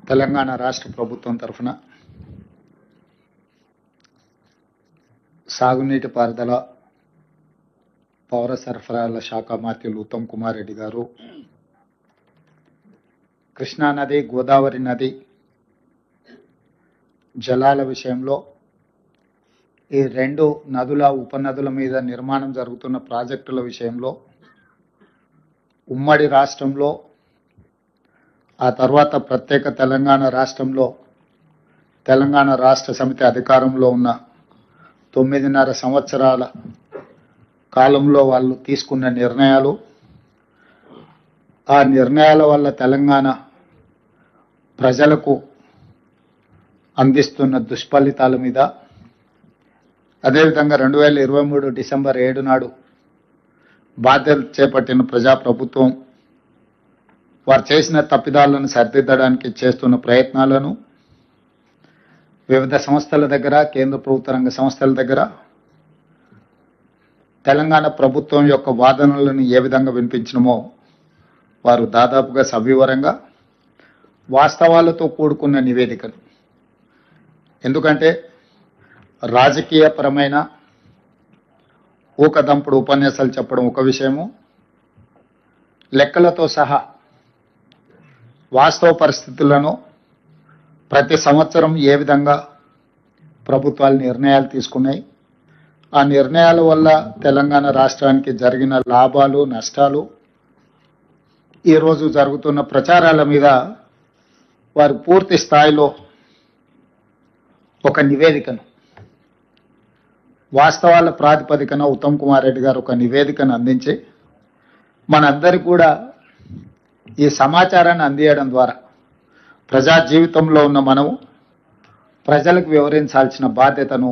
తెలంగాణ రాష్ట్ర ప్రభుత్వం తరఫున సాగునీటి పారుదల పౌర సరఫరాల శాఖ మంత్రులు ఉత్తమ్ కుమార్ రెడ్డి గారు కృష్ణా నది గోదావరి నది జలాల విషయంలో ఈ రెండు నదుల ఉపనదుల మీద నిర్మాణం జరుగుతున్న ప్రాజెక్టుల విషయంలో ఉమ్మడి రాష్ట్రంలో ఆ తర్వాత ప్రత్యేక తెలంగాణ రాష్ట్రంలో తెలంగాణ రాష్ట్ర సమితి అధికారంలో ఉన్న 9.5 సంవత్సరాల కాలంలో వాళ్ళు తీసుకున్న నిర్ణయాలు, ఆ నిర్ణయాల వల్ల తెలంగాణ ప్రజలకు అందిస్తున్న దుష్ఫలితాల మీద, అదేవిధంగా 2023 డిసెంబర్ 7 నాడు బాధ్యతలు చేపట్టిన ప్రజాప్రభుత్వం వారు చేసిన తప్పిదాలను సరిదిద్దడానికి చేస్తున్న ప్రయత్నాలను వివిధ సంస్థల దగ్గర, కేంద్ర ప్రభుత్వ రంగ సంస్థల దగ్గర తెలంగాణ ప్రభుత్వం యొక్క వాదనలను ఏ విధంగా వినిపించడమో వారు దాదాపుగా సవివరంగా వాస్తవాలతో కూడుకున్న నివేదికలు. ఎందుకంటే రాజకీయపరమైన ఊకదంపుడు ఉపన్యాసాలు చెప్పడం ఒక విషయము, లెక్కలతో సహా వాస్తవ పరిస్థితులను ప్రతి సంవత్సరం ఏ విధంగా ప్రభుత్వాలు నిర్ణయాలు తీసుకున్నాయి, ఆ నిర్ణయాల వల్ల తెలంగాణ రాష్ట్రానికి జరిగిన లాభాలు నష్టాలు, ఈరోజు జరుగుతున్న ప్రచారాల మీద వారు పూర్తి స్థాయిలో ఒక నివేదికను, వాస్తవాల ప్రాతిపదికన ఉత్తమ్ కుమార్ రెడ్డి గారు ఒక నివేదికను అందించి మనందరికీ కూడా ఈ సమాచారాన్ని అందించడం ద్వారా ప్రజా జీవితంలో ఉన్న మనము ప్రజలకు వివరించాల్సిన బాధ్యతను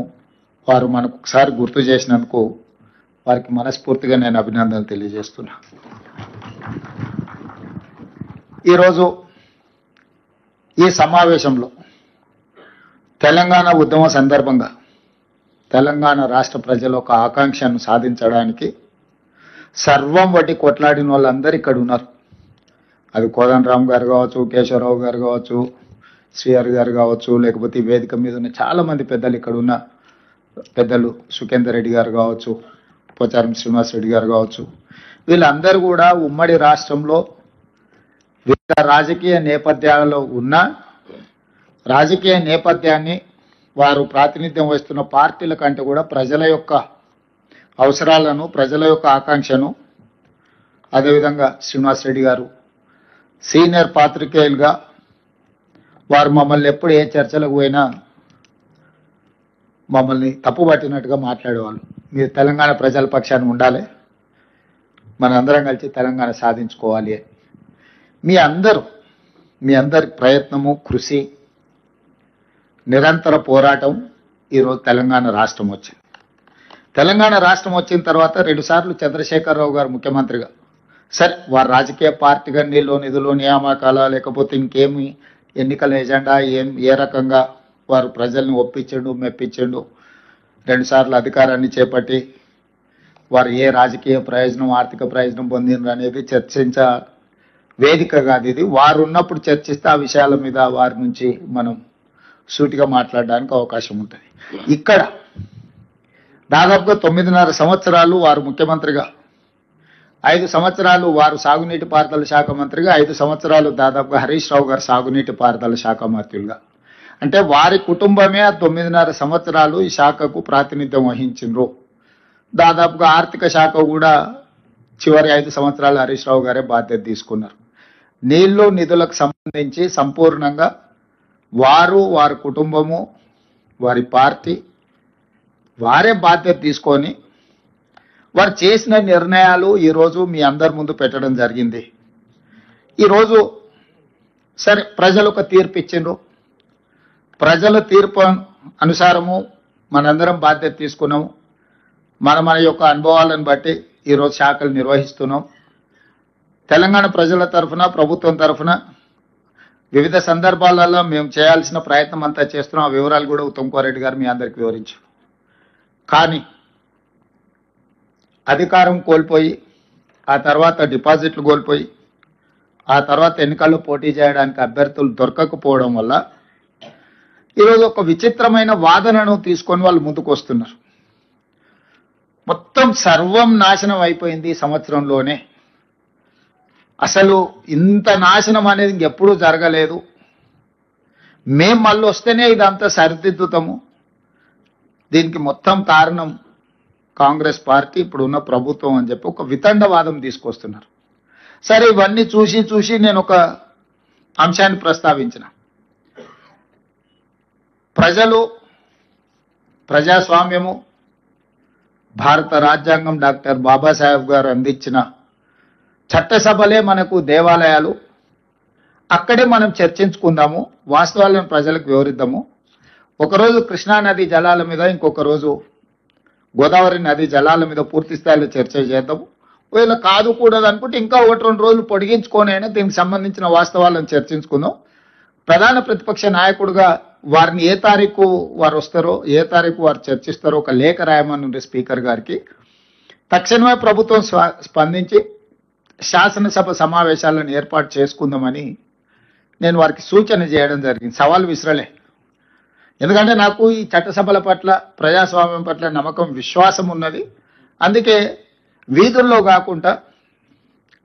వారు మనకు ఒకసారి గుర్తు చేసినందుకు వారికి మనస్ఫూర్తిగా నేను అభినందనలు తెలియజేస్తున్నా. ఈరోజు ఈ సమావేశంలో తెలంగాణ ఉద్యమ సందర్భంగా తెలంగాణ రాష్ట్ర ప్రజల ఒక ఆకాంక్షను సాధించడానికి సర్వం వడ్డీ కొట్లాడిన వాళ్ళందరూ ఇక్కడ ఉన్నారు. అది కోదండరామ్ గారు కావచ్చు, కేశవరావు గారు కావచ్చు, శ్రీహరి గారు కావచ్చు, లేకపోతే ఈ వేదిక మీద ఉన్న చాలామంది పెద్దలు ఇక్కడ ఉన్న పెద్దలు సుఖేందర్ రెడ్డి గారు కావచ్చు, పోచారం శ్రీనివాస్ రెడ్డి గారు కావచ్చు, వీళ్ళందరూ కూడా ఉమ్మడి రాష్ట్రంలో వివిధ రాజకీయ నేపథ్యాలలో ఉన్న రాజకీయ నేపథ్యాన్ని వారు ప్రాతినిధ్యం వహిస్తున్న పార్టీల కంటే కూడా ప్రజల యొక్క అవసరాలను, ప్రజల యొక్క ఆకాంక్షను, అదేవిధంగా శ్రీనివాస్ రెడ్డి గారు సీనియర్ పాత్రికేయులుగా వారు మమ్మల్ని ఎప్పుడు ఏ చర్చలకు పోయినా మమ్మల్ని తప్పుపట్టినట్టుగా మాట్లాడేవాళ్ళు. మీరు తెలంగాణ ప్రజల పక్షాన్ని ఉండాలి, మనందరం కలిసి తెలంగాణ సాధించుకోవాలి. మీ అందరి ప్రయత్నము, కృషి, నిరంతర పోరాటం ఈరోజు తెలంగాణ రాష్ట్రం వచ్చింది. తెలంగాణ రాష్ట్రం వచ్చిన తర్వాత 2 సార్లు చంద్రశేఖరరావు గారు ముఖ్యమంత్రిగా, సరే వారు రాజకీయ పార్టీగా నిధులు నియామకాల లేకపోతే ఇంకేమి ఎన్నికల ఎజెండా ఏ రకంగా వారు ప్రజల్ని ఒప్పించండు మెప్పించండు, 2 సార్లు అధికారాన్ని చేపట్టి వారు ఏ రాజకీయ ప్రయోజనం, ఆర్థిక ప్రయోజనం పొందినరు అనేది చర్చించ వేదిక కాదు ఇది. వారు ఉన్నప్పుడు చర్చిస్తే ఆ విషయాల మీద వారి నుంచి మనం సూటిగా మాట్లాడడానికి అవకాశం ఉంటుంది. ఇక్కడ దాదాపుగా 9.5 సంవత్సరాలు వారు ముఖ్యమంత్రిగా, 5 సంవత్సరాలు వారు సాగునీటి పారుదల శాఖ మంత్రిగా, 5 సంవత్సరాలు దాదాపుగా హరీష్ రావు గారు సాగునీటి పారుదల శాఖ మంత్రులుగా. అంటే వారి కుటుంబమే 9.5 సంవత్సరాలు ఈ శాఖకు ప్రాతినిధ్యం వహించిండ్రు. దాదాపుగా ఆర్థిక శాఖ కూడా చివరి 5 సంవత్సరాలు హరీష్ రావు గారే బాధ్యత తీసుకున్నారు. నీళ్లు నిధులకు సంబంధించి సంపూర్ణంగా వారి కుటుంబము, వారి పార్టీ వారే బాధ్యత తీసుకొని వారు చేసిన నిర్ణయాలు ఈరోజు మీ అందరి ముందు పెట్టడం జరిగింది. ఈరోజు సరే ప్రజలు ఒక తీర్పు ఇచ్చిండ్రు, ప్రజల తీర్పు అనుసారము మనందరం బాధ్యత తీసుకున్నాము. మన యొక్క అనుభవాలను బట్టి ఈరోజు శాఖలు నిర్వహిస్తున్నాం. తెలంగాణ ప్రజల తరఫున, ప్రభుత్వం తరఫున వివిధ సందర్భాలలో మేము చేయాల్సిన ప్రయత్నం అంతా చేస్తున్నాం. ఆ వివరాలు కూడా ఉత్తమ్ కుమార్ రెడ్డి గారు మీ అందరికీ వివరించారు. కానీ అధికారం కోల్పోయి, ఆ తర్వాత డిపాజిట్లు కోల్పోయి, ఆ తర్వాత ఎన్నికల్లో పోటీ చేయడానికి అభ్యర్థులు దొరకకపోవడం వల్ల ఈరోజు ఒక విచిత్రమైన వాదనను తీసుకొని వాళ్ళు ముందుకు వస్తున్నారు. మొత్తం సర్వం నాశనం అయిపోయింది ఈ సంవత్సరంలోనే, అసలు ఇంత నాశనం అనేది ఇంకెప్పుడూ జరగలేదు, మేం మళ్ళీ వస్తేనే ఇదంతా సరిదిద్దుతాము, దీనికి మొత్తం కారణం కాంగ్రెస్ పార్టీ ఇప్పుడున్న ప్రభుత్వం అని చెప్పి ఒక వితండవాదం తీసుకొస్తున్నారు. సరే, ఇవన్నీ చూసి నేను ఒక అంశాన్ని ప్రస్తావించిన. ప్రజలు, ప్రజాస్వామ్యము, భారత రాజ్యాంగం, డాక్టర్ బాబాసాహెబ్ గారు అందించిన చట్టసభలే మనకు దేవాలయాలు, అక్కడే మనం చర్చించుకుందాము, వాస్తవాలను ప్రజలకు వివరిద్దాము. ఒకరోజు కృష్ణానది జలాల మీద, ఇంకొక రోజు గోదావరి నది జలాల మీద పూర్తి స్థాయిలో చర్చ చేద్దాము. ఒకవేళ కాదు కూడదు అనుకుంటే ఇంకా 1-2 రోజులు పొడిగించుకొని అయినా దీనికి సంబంధించిన వాస్తవాలను చర్చించుకుందాం. ప్రధాన ప్రతిపక్ష నాయకుడుగా వారిని ఏ తారీఖు వారు వస్తారో, ఏ తారీఖు వారు చర్చిస్తారో ఒక లేఖ రాయమని స్పీకర్ గారికి. తక్షణమే ప్రభుత్వం స్పందించి శాసనసభ సమావేశాలను ఏర్పాటు చేసుకుందామని నేను వారికి సూచన చేయడం జరిగింది. సవాల్ విసరలే. ఎందుకంటే నాకు ఈ చట్టసభల పట్ల, ప్రజాస్వామ్యం పట్ల నమ్మకం, విశ్వాసం ఉన్నది. అందుకే వీధుల్లో కాకుండా,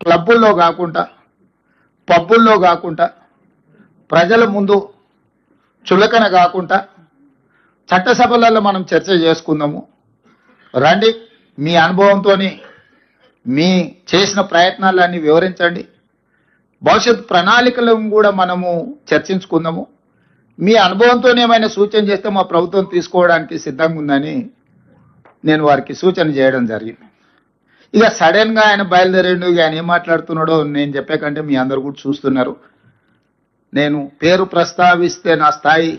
క్లబ్బుల్లో కాకుండా, పబ్బుల్లో కాకుండా, ప్రజల ముందు చులకన కాకుండా చట్టసభలలో మనం చర్చ చేసుకుందాము. రండి, మీ అనుభవంతో మీ చేసిన ప్రయత్నాలన్నీ వివరించండి, భవిష్యత్ ప్రణాళికలను కూడా మనము చర్చించుకుందాము. మీ అనుభవంతో ఏమైనా సూచన చేస్తే మా ప్రభుత్వం తీసుకోవడానికి సిద్ధంగా ఉందని నేను వారికి సూచన చేయడం జరిగింది. ఇక సడన్గా ఆయన బయలుదేరిండు. ఆయన ఏం మాట్లాడుతున్నాడో నేను చెప్పే కంటే మీ అందరు కూడా చూస్తున్నారు. నేను పేరు ప్రస్తావిస్తే నా స్థాయి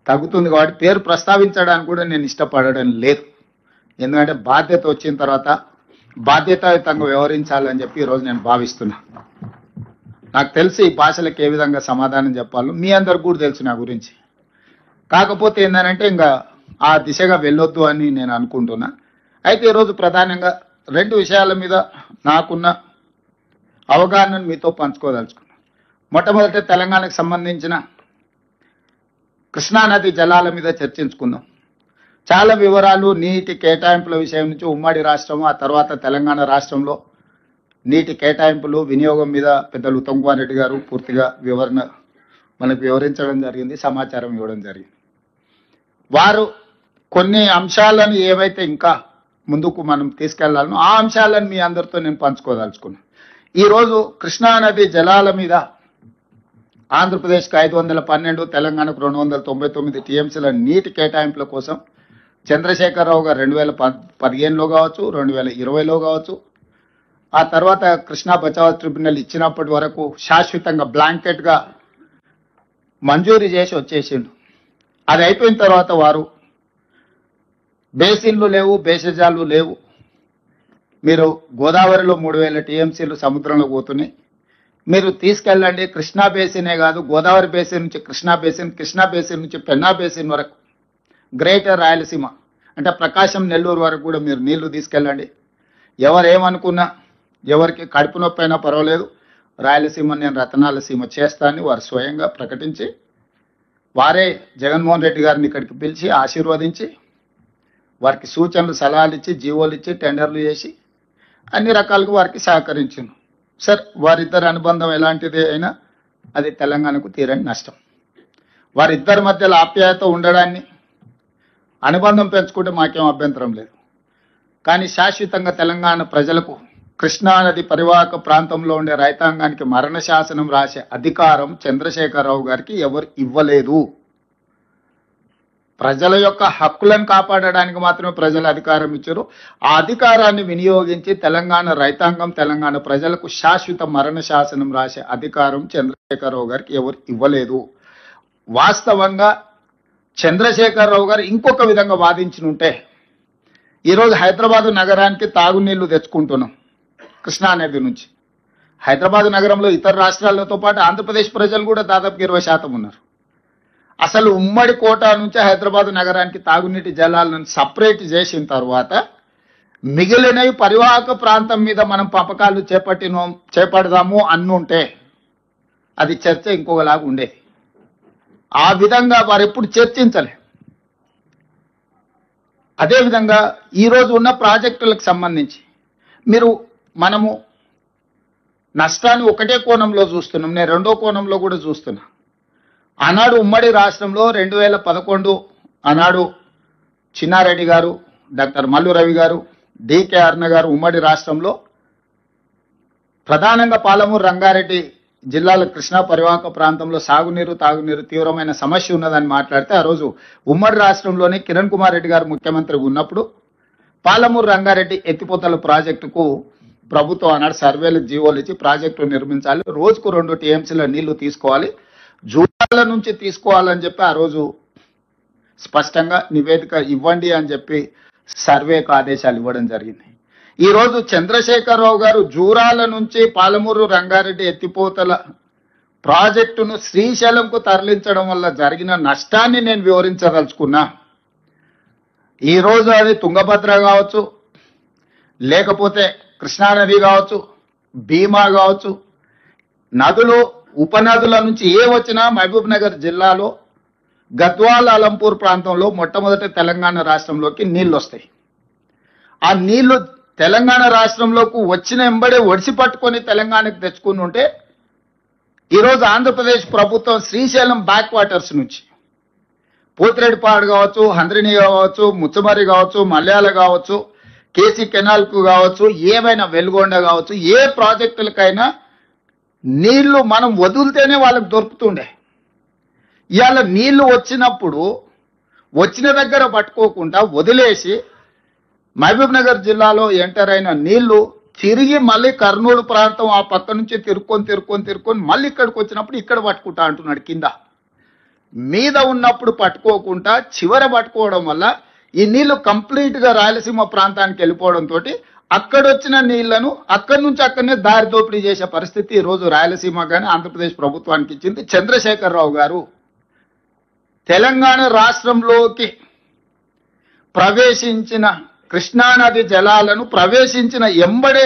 తగ్గుతుంది కాబట్టి పేరు ప్రస్తావించడానికి కూడా నేను ఇష్టపడడం లేదు. ఎందుకంటే బాధ్యత వచ్చిన తర్వాత బాధ్యతాయుతంగా వ్యవహరించాలని చెప్పి ఈరోజు నేను భావిస్తున్నా. నాకు తెలిసి ఈ భాషలకు ఏ విధంగా సమాధానం చెప్పాలో మీ అందరికి కూడా తెలుసు నా గురించి. కాకపోతే ఏంటంటే ఇంకా ఆ దిశగా వెళ్ళొద్దు అని నేను అనుకుంటున్నా. అయితే ఈరోజు ప్రధానంగా 2 విషయాల మీద నాకున్న అవగాహనను మీతో పంచుకోదలుచుకున్నాను. మొట్టమొదట తెలంగాణకు సంబంధించిన కృష్ణానది జలాల మీద చర్చించుకుందాం. చాలా వివరాలు, నీటి కేటాయింపుల విషయం నుంచి ఉమ్మడి రాష్ట్రం, ఆ తర్వాత తెలంగాణ రాష్ట్రంలో నీటి కేటాయింపులు, వినియోగం మీద పెద్దలు ఉత్తమ్ కుమార్ రెడ్డి గారు పూర్తిగా వివరణ మనకు వివరించడం జరిగింది, సమాచారం ఇవ్వడం జరిగింది. వారు కొన్ని అంశాలను ఏవైతే ఇంకా ముందుకు మనం తీసుకెళ్లాలనో ఆ అంశాలను మీ అందరితో నేను పంచుకోదలుచుకున్నాను. ఈరోజు కృష్ణానది జలాల మీద ఆంధ్రప్రదేశ్కి 512, తెలంగాణకు 299 టీఎంసీల నీటి కేటాయింపుల కోసం చంద్రశేఖరరావు గారు 2015లో కావచ్చు, 2020లో కావచ్చు, ఆ తర్వాత కృష్ణా బచావ్ ట్రిబ్యునల్ ఇచ్చినప్పటి వరకు శాశ్వతంగా బ్లాంకెట్గా మంజూరు చేసి వచ్చేసిండు. అది అయిపోయిన తర్వాత వారు బేసిన్లు లేవు, బేసిజాలు లేవు, మీరు గోదావరిలో 3000 టీఎంసీలు సముద్రంలో పోతున్నాయి, మీరు తీసుకెళ్ళండి. కృష్ణా బేసినే కాదు, గోదావరి బేసిన్ నుంచి కృష్ణా బేసిన్, కృష్ణా బేసిన్ నుంచి పెన్నా బేసిన్ వరకు, గ్రేటర్ రాయలసీమ అంటే ప్రకాశం, నెల్లూరు వరకు కూడా మీరు నీళ్లు తీసుకెళ్ళండి. ఎవరేమనుకున్నా, ఎవరికి కడుపు నొప్పి అయినా పర్వాలేదు, రాయలసీమ నేను రతనాల సీమ చేస్తానని వారు స్వయంగా ప్రకటించి, వారే జగన్మోహన్ రెడ్డి గారిని ఇక్కడికి పిలిచి ఆశీర్వదించి వారికి సూచనలు, సలహాలు ఇచ్చి, జీవోలు ఇచ్చి, టెండర్లు చేసి అన్ని రకాలుగా వారికి సహకరించింది. సార్, వారిద్దరి అనుబంధం ఎలాంటిది అయినా అది తెలంగాణకు తీరని నష్టం. వారిద్దరి మధ్యలో ఆప్యాయత ఉండడాన్ని, అనుబంధం పెంచుకుంటే మాకేం అభ్యంతరం లేదు. కానీ శాశ్వతంగా తెలంగాణ ప్రజలకు కృష్ణానది పరివాహక ప్రాంతంలో ఉండే రైతాంగానికి మరణ శాసనం రాసే అధికారం చంద్రశేఖరరావు గారికి ఎవరు ఇవ్వలేదు. ప్రజల యొక్క హక్కులను కాపాడడానికి మాత్రమే ప్రజలు అధికారం ఇచ్చారు. ఆ అధికారాన్ని వినియోగించి తెలంగాణ రైతాంగం, తెలంగాణ ప్రజలకు శాశ్వత మరణ శాసనం రాసే అధికారం చంద్రశేఖరరావు గారికి ఎవరు ఇవ్వలేదు. వాస్తవంగా చంద్రశేఖరరావు గారు ఇంకొక విధంగా వాదించినుంటే ఈరోజు హైదరాబాద్ నగరానికి తాగునీళ్లు తెచ్చుకుంటున్నాం కృష్ణానది నుంచి. హైదరాబాద్ నగరంలో ఇతర రాష్ట్రాలతో పాటు ఆంధ్రప్రదేశ్ ప్రజలు కూడా దాదాపు 20% ఉన్నారు. అసలు ఉమ్మడి కోటా నుంచి హైదరాబాద్ నగరానికి తాగునీటి జలాలను సపరేట్ చేసిన తర్వాత మిగిలినవి పరివాహక ప్రాంతం మీద మనం పంపకాలు చేపడదాము అన్నుంటే అది చర్చ ఇంకొకలాగా ఉండేది. ఆ విధంగా వారు ఎప్పుడు చర్చించలే. అదేవిధంగా ఈరోజు ఉన్న ప్రాజెక్టులకు సంబంధించి మనము నష్టాన్ని ఒకటే కోణంలో చూస్తున్నాం, నేను రెండో కోణంలో కూడా చూస్తున్నా. ఆనాడు ఉమ్మడి రాష్ట్రంలో 2011 ఆనాడు చిన్నారెడ్డి గారు, డాక్టర్ మల్లు రవి గారు, డికే అరుణ గారు ఉమ్మడి రాష్ట్రంలో ప్రధానంగా పాలమూరు రంగారెడ్డి జిల్లాల కృష్ణా పరివాహక ప్రాంతంలో సాగునీరు తాగునీరు తీవ్రమైన సమస్య ఉన్నదని మాట్లాడితే ఆ రోజు ఉమ్మడి రాష్ట్రంలోనే కిరణ్ కుమార్ రెడ్డి గారు ముఖ్యమంత్రిగా ఉన్నప్పుడు పాలమూరు రంగారెడ్డి ఎత్తిపోతల ప్రాజెక్టుకు ప్రభుత్వం ఆనాడు సర్వేలకు జీవోలు ఇచ్చి ప్రాజెక్టు నిర్మించాలి, రోజుకు 2 టీఎంసీల నీళ్లు తీసుకోవాలి, జూరాల నుంచి తీసుకోవాలని చెప్పి ఆ రోజు స్పష్టంగా నివేదిక ఇవ్వండి అని చెప్పి సర్వేకు ఆదేశాలు ఇవ్వడం జరిగింది. ఈ రోజు చంద్రశేఖరరావు గారు జూరాల నుంచి పాలమూరు రంగారెడ్డి ఎత్తిపోతల ప్రాజెక్టును శ్రీశైలంకు తరలించడం వల్ల జరిగిన నష్టాన్ని నేను వివరించదలుచుకున్నా. ఈ రోజు అది తుంగభద్ర కావచ్చు, లేకపోతే కృష్ణానది కావచ్చు, భీమా కావచ్చు, నదులు ఉపనదుల నుంచి ఏ వచ్చినా మహబూబ్ నగర్ జిల్లాలో గద్వాల్ అలంపూర్ ప్రాంతంలో మొట్టమొదటి తెలంగాణ రాష్ట్రంలోకి నీళ్లు వస్తాయి. ఆ నీళ్లు తెలంగాణ రాష్ట్రంలోకి వచ్చిన ఎంబడే ఒడిసి పట్టుకొని తెలంగాణకు తెచ్చుకుని ఉంటే ఈరోజు ఆంధ్రప్రదేశ్ ప్రభుత్వం శ్రీశైలం బ్యాక్ వాటర్స్ నుంచి పోతిరెడ్డిపాడు కావచ్చు, హంద్రిని కావచ్చు, ముచ్చమరి కావచ్చు, మల్యాల కావచ్చు, కేసీ కెనాల్కు కావచ్చు, ఏమైనా వెలుగొండ కావచ్చు, ఏ ప్రాజెక్టులకైనా నీళ్లు మనం వదిలితేనే వాళ్ళకి దొరుకుతుండే. ఇవాళ నీళ్లు వచ్చినప్పుడు వచ్చిన దగ్గర పట్టుకోకుండా వదిలేసి మహబూబ్ నగర్ జిల్లాలో ఎంటర్ అయిన నీళ్లు తిరిగి మళ్ళీ కర్నూలు ప్రాంతం ఆ పక్క నుంచి తిరుక్కొని మళ్ళీ ఇక్కడికి వచ్చినప్పుడు ఇక్కడ పట్టుకుంటా అంటున్నాడు. కింద మీద ఉన్నప్పుడు పట్టుకోకుండా చివర పట్టుకోవడం వల్ల ఈ నీళ్లు కంప్లీట్గా రాయలసీమ ప్రాంతానికి వెళ్ళిపోవడంతో అక్కడొచ్చిన నీళ్లను అక్కడి నుంచి అక్కడనే దారి దోపిడీ చేసే పరిస్థితి ఈరోజు రాయలసీమ కానీ ఆంధ్రప్రదేశ్ ప్రభుత్వానికి ఇచ్చింది. చంద్రశేఖరరావు గారు తెలంగాణ రాష్ట్రంలోకి ప్రవేశించిన కృష్ణానది జలాలను ప్రవేశించిన ఎంబడే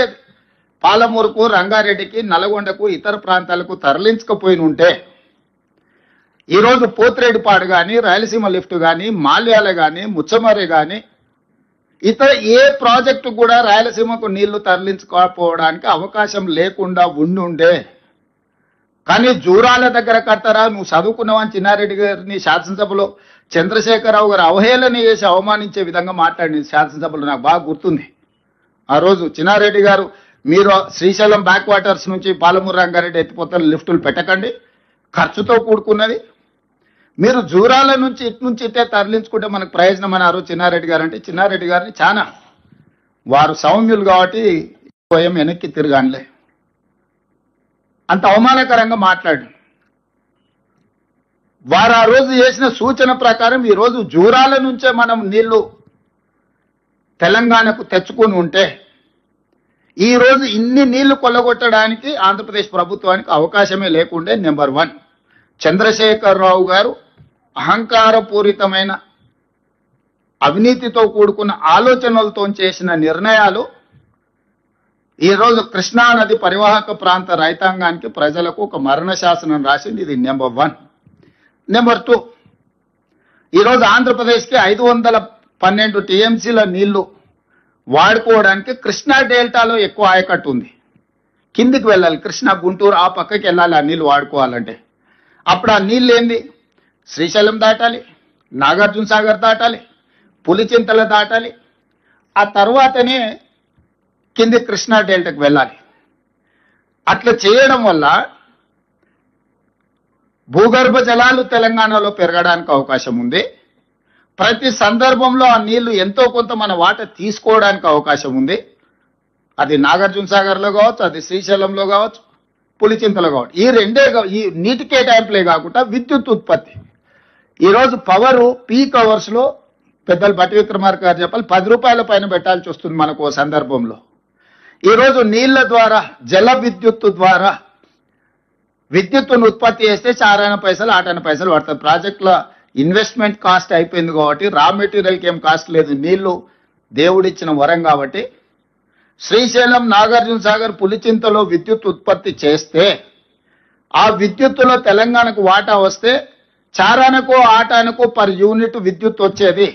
పాలమూరుకు, రంగారెడ్డికి, నల్గొండకు, ఇతర ప్రాంతాలకు తరలించకపోయిన ఉంటే ఈరోజు పోతిరెడ్డిపాడు కానీ, రాయలసీమ లిఫ్ట్ కానీ, మాల్యాల కానీ, ముచ్చమరి కానీ ఇతర ఏ ప్రాజెక్టు కూడా రాయలసీమకు నీళ్లు తరలించుకోకపోవడానికి అవకాశం లేకుండా ఉండుండే. కానీ జూరాల దగ్గర కడతారా, నువ్వు చదువుకున్నావని చిన్నారెడ్డి గారిని శాసనసభలో చంద్రశేఖరరావు గారు అవహేళన చేసి అవమానించే విధంగా మాట్లాడింది శాసనసభలో, నాకు బాగా గుర్తుంది. ఆ రోజు చిన్నారెడ్డి గారు, మీరు శ్రీశైలం బ్యాక్ వాటర్స్ నుంచి పాలమూరు రంగారెడ్డి ఎత్తిపోతల లిఫ్టులు పెట్టకండి, ఖర్చుతో కూడుకున్నది, మీరు జూరాల నుంచి ఇటు నుంచి ఇట్టే తరలించుకుంటే మనకు ప్రయోజనం అని ఆ రోజు చిన్నారెడ్డి గారు అంటే, చిన్నారెడ్డి గారిని చాలా వారు సౌమ్యులు కాబట్టి స్వయం వెనక్కి తిరగానులే అంత అవమానకరంగా మాట్లాడు. వారు ఆ రోజు చేసిన సూచన ప్రకారం ఈరోజు జూరాల నుంచే మనం నీళ్లు తెలంగాణకు తెచ్చుకొని ఉంటే ఈరోజు ఇన్ని నీళ్లు కొల్లగొట్టడానికి ఆంధ్రప్రదేశ్ ప్రభుత్వానికి అవకాశమే లేకుండే. నెంబర్ 1, చంద్రశేఖరరావు గారు అహంకారపూరితమైన అవినీతితో కూడుకున్న ఆలోచనలతో చేసిన నిర్ణయాలు ఈరోజు కృష్ణానది పరివాహక ప్రాంత రైతాంగానికి, ప్రజలకు ఒక మరణ శాసనం రాసింది. ఇది నెంబర్ 1. నెంబర్ 2, ఈరోజు ఆంధ్రప్రదేశ్కి 512 టీఎంసీల నీళ్లు వాడుకోవడానికి కృష్ణా డెల్టాలో ఎక్కువ ఆయకట్టు ఉంది. కిందికి వెళ్ళాలి, కృష్ణా గుంటూరు ఆ పక్కకి వెళ్ళాలి ఆ నీళ్లు వాడుకోవాలంటే. అప్పుడు ఆ నీళ్ళు ఏంది, శ్రీశైలం దాటాలి, నాగార్జున సాగర్ దాటాలి, పులిచింతల దాటాలి, ఆ తర్వాతనే కింది కృష్ణా డెల్టాకు వెళ్ళాలి. అట్లా చేయడం వల్ల భూగర్భ జలాలు తెలంగాణలో పెరగడానికి అవకాశం ఉంది. ప్రతి సందర్భంలో ఆ నీళ్లు ఎంతో కొంత మన వాటా తీసుకోవడానికి అవకాశం ఉంది. అది నాగార్జున సాగర్లో కావచ్చు, అది శ్రీశైలంలో కావచ్చు, పులిచింతలో కావచ్చు. ఈ రెండే ఈ నీటి కేటాయింపులే కాకుండా విద్యుత్ ఉత్పత్తి. ఈరోజు పవరు పీక్ అవర్స్లో పెద్దలు బట్టి విక్రమార్క గారు చెప్పాలి 10 రూపాయల పైన పెట్టాల్సి వస్తుంది మనకు ఓ సందర్భంలో. ఈరోజు నీళ్ల ద్వారా, జల విద్యుత్తు ద్వారా విద్యుత్తును ఉత్పత్తి చేస్తే 4 పైసలు 8 పైసలు పడుతుంది. ప్రాజెక్టుల ఇన్వెస్ట్మెంట్ కాస్ట్ అయిపోయింది కాబట్టి రా మెటీరియల్కి ఏం కాస్ట్ లేదు. నీళ్లు దేవుడిచ్చిన వరం కాబట్టి శ్రీశైలం, నాగార్జున సాగర్, పులిచింతలో విద్యుత్ ఉత్పత్తి చేస్తే ఆ విద్యుత్తులో తెలంగాణకు వాటా వస్తే చారానకో ఆటానకో పర్ యూనిట్ విద్యుత్ వచ్చేది.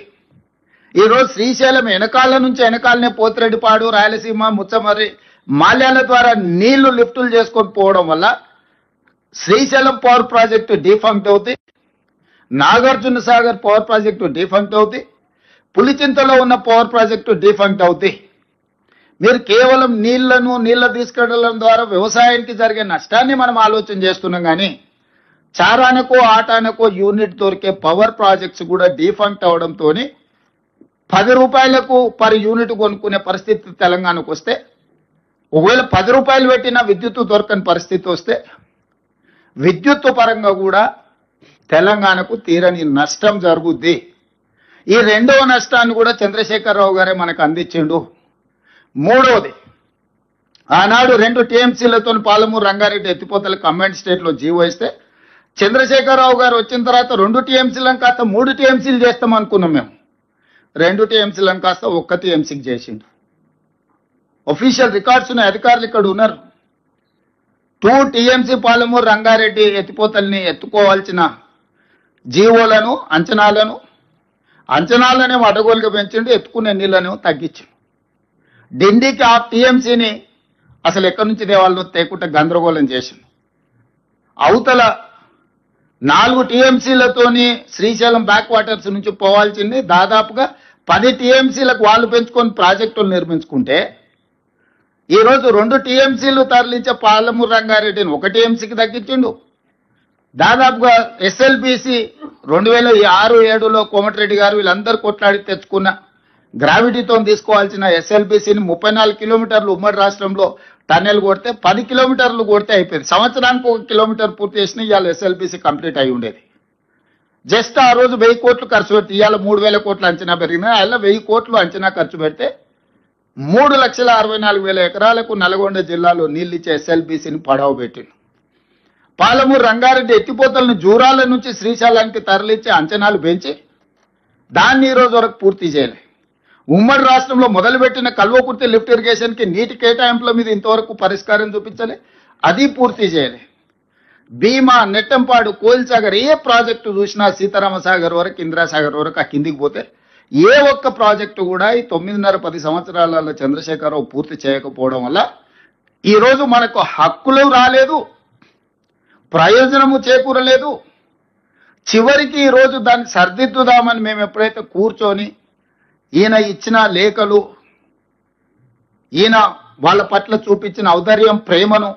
ఈరోజు శ్రీశైలం వెనకాలనే పోతిరెడ్డిపాడు, రాయలసీమ, ముచ్చమర్రి, మాల్యాల ద్వారా నీళ్లు లిఫ్టులు చేసుకొని పోవడం వల్ల శ్రీశైలం పవర్ ప్రాజెక్టు డిఫంక్ట్ అవుతుంది, Nagarjuna Sagar power project defunct అవుతుంది, పులిచింతలో ఉన్న పవర్ ప్రాజెక్టు డిఫంక్ట్ అవుతాయి. మీరు కేవలం నీళ్ల తీసుకెళ్లడం ద్వారా వ్యవసాయానికి జరిగే నష్టాన్ని మనం ఆలోచన చేస్తున్నాం, కానీ చారానకో ఆటానకో యూనిట్ దొరికే పవర్ ప్రాజెక్ట్స్ కూడా డిఫంక్ట్ అవడంతో 10 రూపాయలకు పర్ యూనిట్ కొనుక్కునే పరిస్థితి తెలంగాణకు వస్తే, ఒకవేళ 10 రూపాయలు పెట్టినా విద్యుత్తు దొరకని పరిస్థితి వస్తే విద్యుత్తు పరంగా కూడా తెలంగాణకు తీరని నష్టం జరుగుద్ది. ఈ రెండవ నష్టాన్ని కూడా చంద్రశేఖరరావు గారే మనకు అందించిండు. మూడవది, ఆనాడు 2 టీఎంసీలతో పాలమూరు రంగారెడ్డి ఎత్తిపోతల కంబైన్డ్ స్టేట్లో జీవో ఇస్తే చంద్రశేఖరరావు గారు వచ్చిన తర్వాత 2 టీఎంసీలను కాస్త 3 టీఎంసీలు చేస్తాం అనుకున్నాం. మేము 2 టీఎంసీలను కాస్త 1 టీఎంసీకి చేసిండు. ఒఫీషియల్ రికార్డ్స్ ఉన్న అధికారులు ఇక్కడ ఉన్నారు. 2 టీఎంసీ పాలమూరు రంగారెడ్డి ఎత్తిపోతల్ని ఎత్తుకోవాల్సిన జీవోలను అంచనాలనేమో అడగోలుగా పెంచిండు, ఎత్తుకునే నీళ్ళనేమో తగ్గించిండు. డిండికి ఆ టీఎంసీని అసలు ఎక్కడి నుంచి దేవాళ్ళను తేకుండా గందరగోళం చేసిండు. అవతల 4 టీఎంసీలతోని శ్రీశైలం బ్యాక్ వాటర్స్ నుంచి పోవాల్సింది దాదాపుగా 10 టీఎంసీలకు వాళ్ళు పెంచుకొని ప్రాజెక్టులు నిర్మించుకుంటే ఈరోజు 2 టీఎంసీలు తరలించే పాలమూరు రంగారెడ్డిని 1 టీఎంసీకి తగ్గించిండు. దాదాపుగా ఎస్ఎల్బిసి 2006-7లో కోమటిరెడ్డి గారు వీళ్ళందరూ కొట్లాడి తెచ్చుకున్న గ్రావిటీతో తీసుకోవాల్సిన ఎస్ఎల్బిసిని 34 కిలోమీటర్లు ఉమ్మడి రాష్ట్రంలో టన్నెల్ కొడితే 10 కిలోమీటర్లు కొడితే అయిపోయింది. సంవత్సరానికి 1 కిలోమీటర్ పూర్తి చేసిన ఇవాళ ఎస్ఎల్బిసి కంప్లీట్ అయి ఉండేది. జస్ట్ ఆ రోజు 1000 కోట్లు ఖర్చు పెడితే ఇవాళ 3000 కోట్లు అంచనా పెరిగినాయి. అలా 1000 కోట్లు అంచనా ఖర్చు పెడితే 3,64,000 ఎకరాలకు నల్గొండ జిల్లాలో నీళ్ళిచ్చే ఎస్ఎల్బిసిని పడవ పెట్టిండు. పాలమూరు రంగారెడ్డి ఎత్తిపోతలను జూరాల నుంచి శ్రీశైలానికి తరలించే అంచనాలు పెంచి దాన్ని ఈ రోజు వరకు పూర్తి చేయలే. ఉమ్మడి రాష్ట్రంలో మొదలుపెట్టిన కల్వకుర్తి లిఫ్ట్ ఇరిగేషన్కి నీటి కేటాయింపుల మీద ఇంతవరకు పరిష్కారం చూపించలే, అది పూర్తి చేయలే. భీమా, నెట్టంపాడు, కోయిల్సాగర్ ఏ ప్రాజెక్టు చూసినా సీతారామసాగర్ వరకు, ఇందిరాసాగర్ వరకు ఆ కిందికి పోతే ఏ ఒక్క ప్రాజెక్టు కూడా ఈ 9.5-10 సంవత్సరాలలో చంద్రశేఖరరావు పూర్తి చేయకపోవడం వల్ల ఈరోజు మనకు హక్కులు రాలేదు, ప్రయోజనము చేకూరలేదు. చివరికి ఈరోజు దాన్ని సర్దిద్దుదామని మేము ఎప్పుడైతే కూర్చొని ఈయన ఇచ్చిన లేఖలు, ఈయన వాళ్ళ పట్ల చూపించిన ఔదార్యం, ప్రేమను,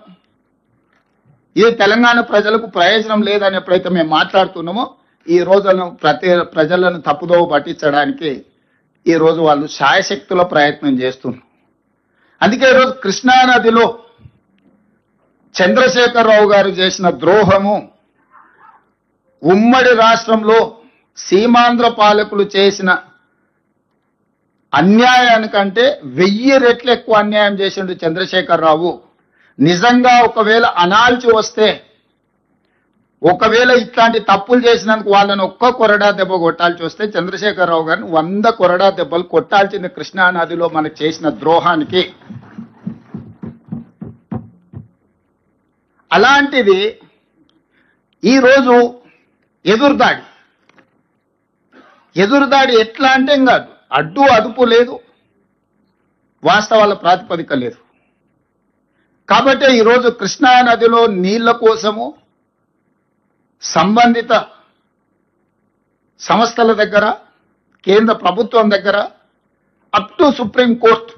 ఇది తెలంగాణ ప్రజలకు ప్రయోజనం లేదని ఎప్పుడైతే మేము మాట్లాడుతున్నామో ఈ రోజులను ప్రజలను తప్పుదోవ పట్టించడానికి ఈరోజు వాళ్ళు శాయశక్తుల ప్రయత్నం చేస్తున్నారు. అందుకే ఈరోజు కృష్ణానదిలో చంద్రశేఖరరావు గారు చేసిన ద్రోహము ఉమ్మడి రాష్ట్రంలో సీమాంధ్ర పాలకులు చేసిన అన్యాయానికంటే 1000 రెట్లు ఎక్కువ అన్యాయం చేసిండు చంద్రశేఖరరావు. నిజంగా ఒకవేళ అనాల్చి వస్తే, ఒకవేళ ఇట్లాంటి తప్పులు చేసినందుకు వాళ్ళని ఒక్క కొరడా దెబ్బ కొట్టాల్సి వస్తే చంద్రశేఖరరావు గారిని 100 కొరడా దెబ్బలు కొట్టాల్సింది కృష్ణానదిలో మనకు చేసిన ద్రోహానికి. అలాంటిది ఈరోజు ఎదురుదాడి ఎట్లా అంటే కాదు, అడ్డు అదుపు లేదు, వాస్తవాల ప్రాతిపదిక లేదు. కాబట్టి ఈరోజు కృష్ణానదిలో నీళ్ల కోసము సంబంధిత సంస్థల దగ్గర, కేంద్ర ప్రభుత్వం దగ్గర, అప్ టు సుప్రీం కోర్టు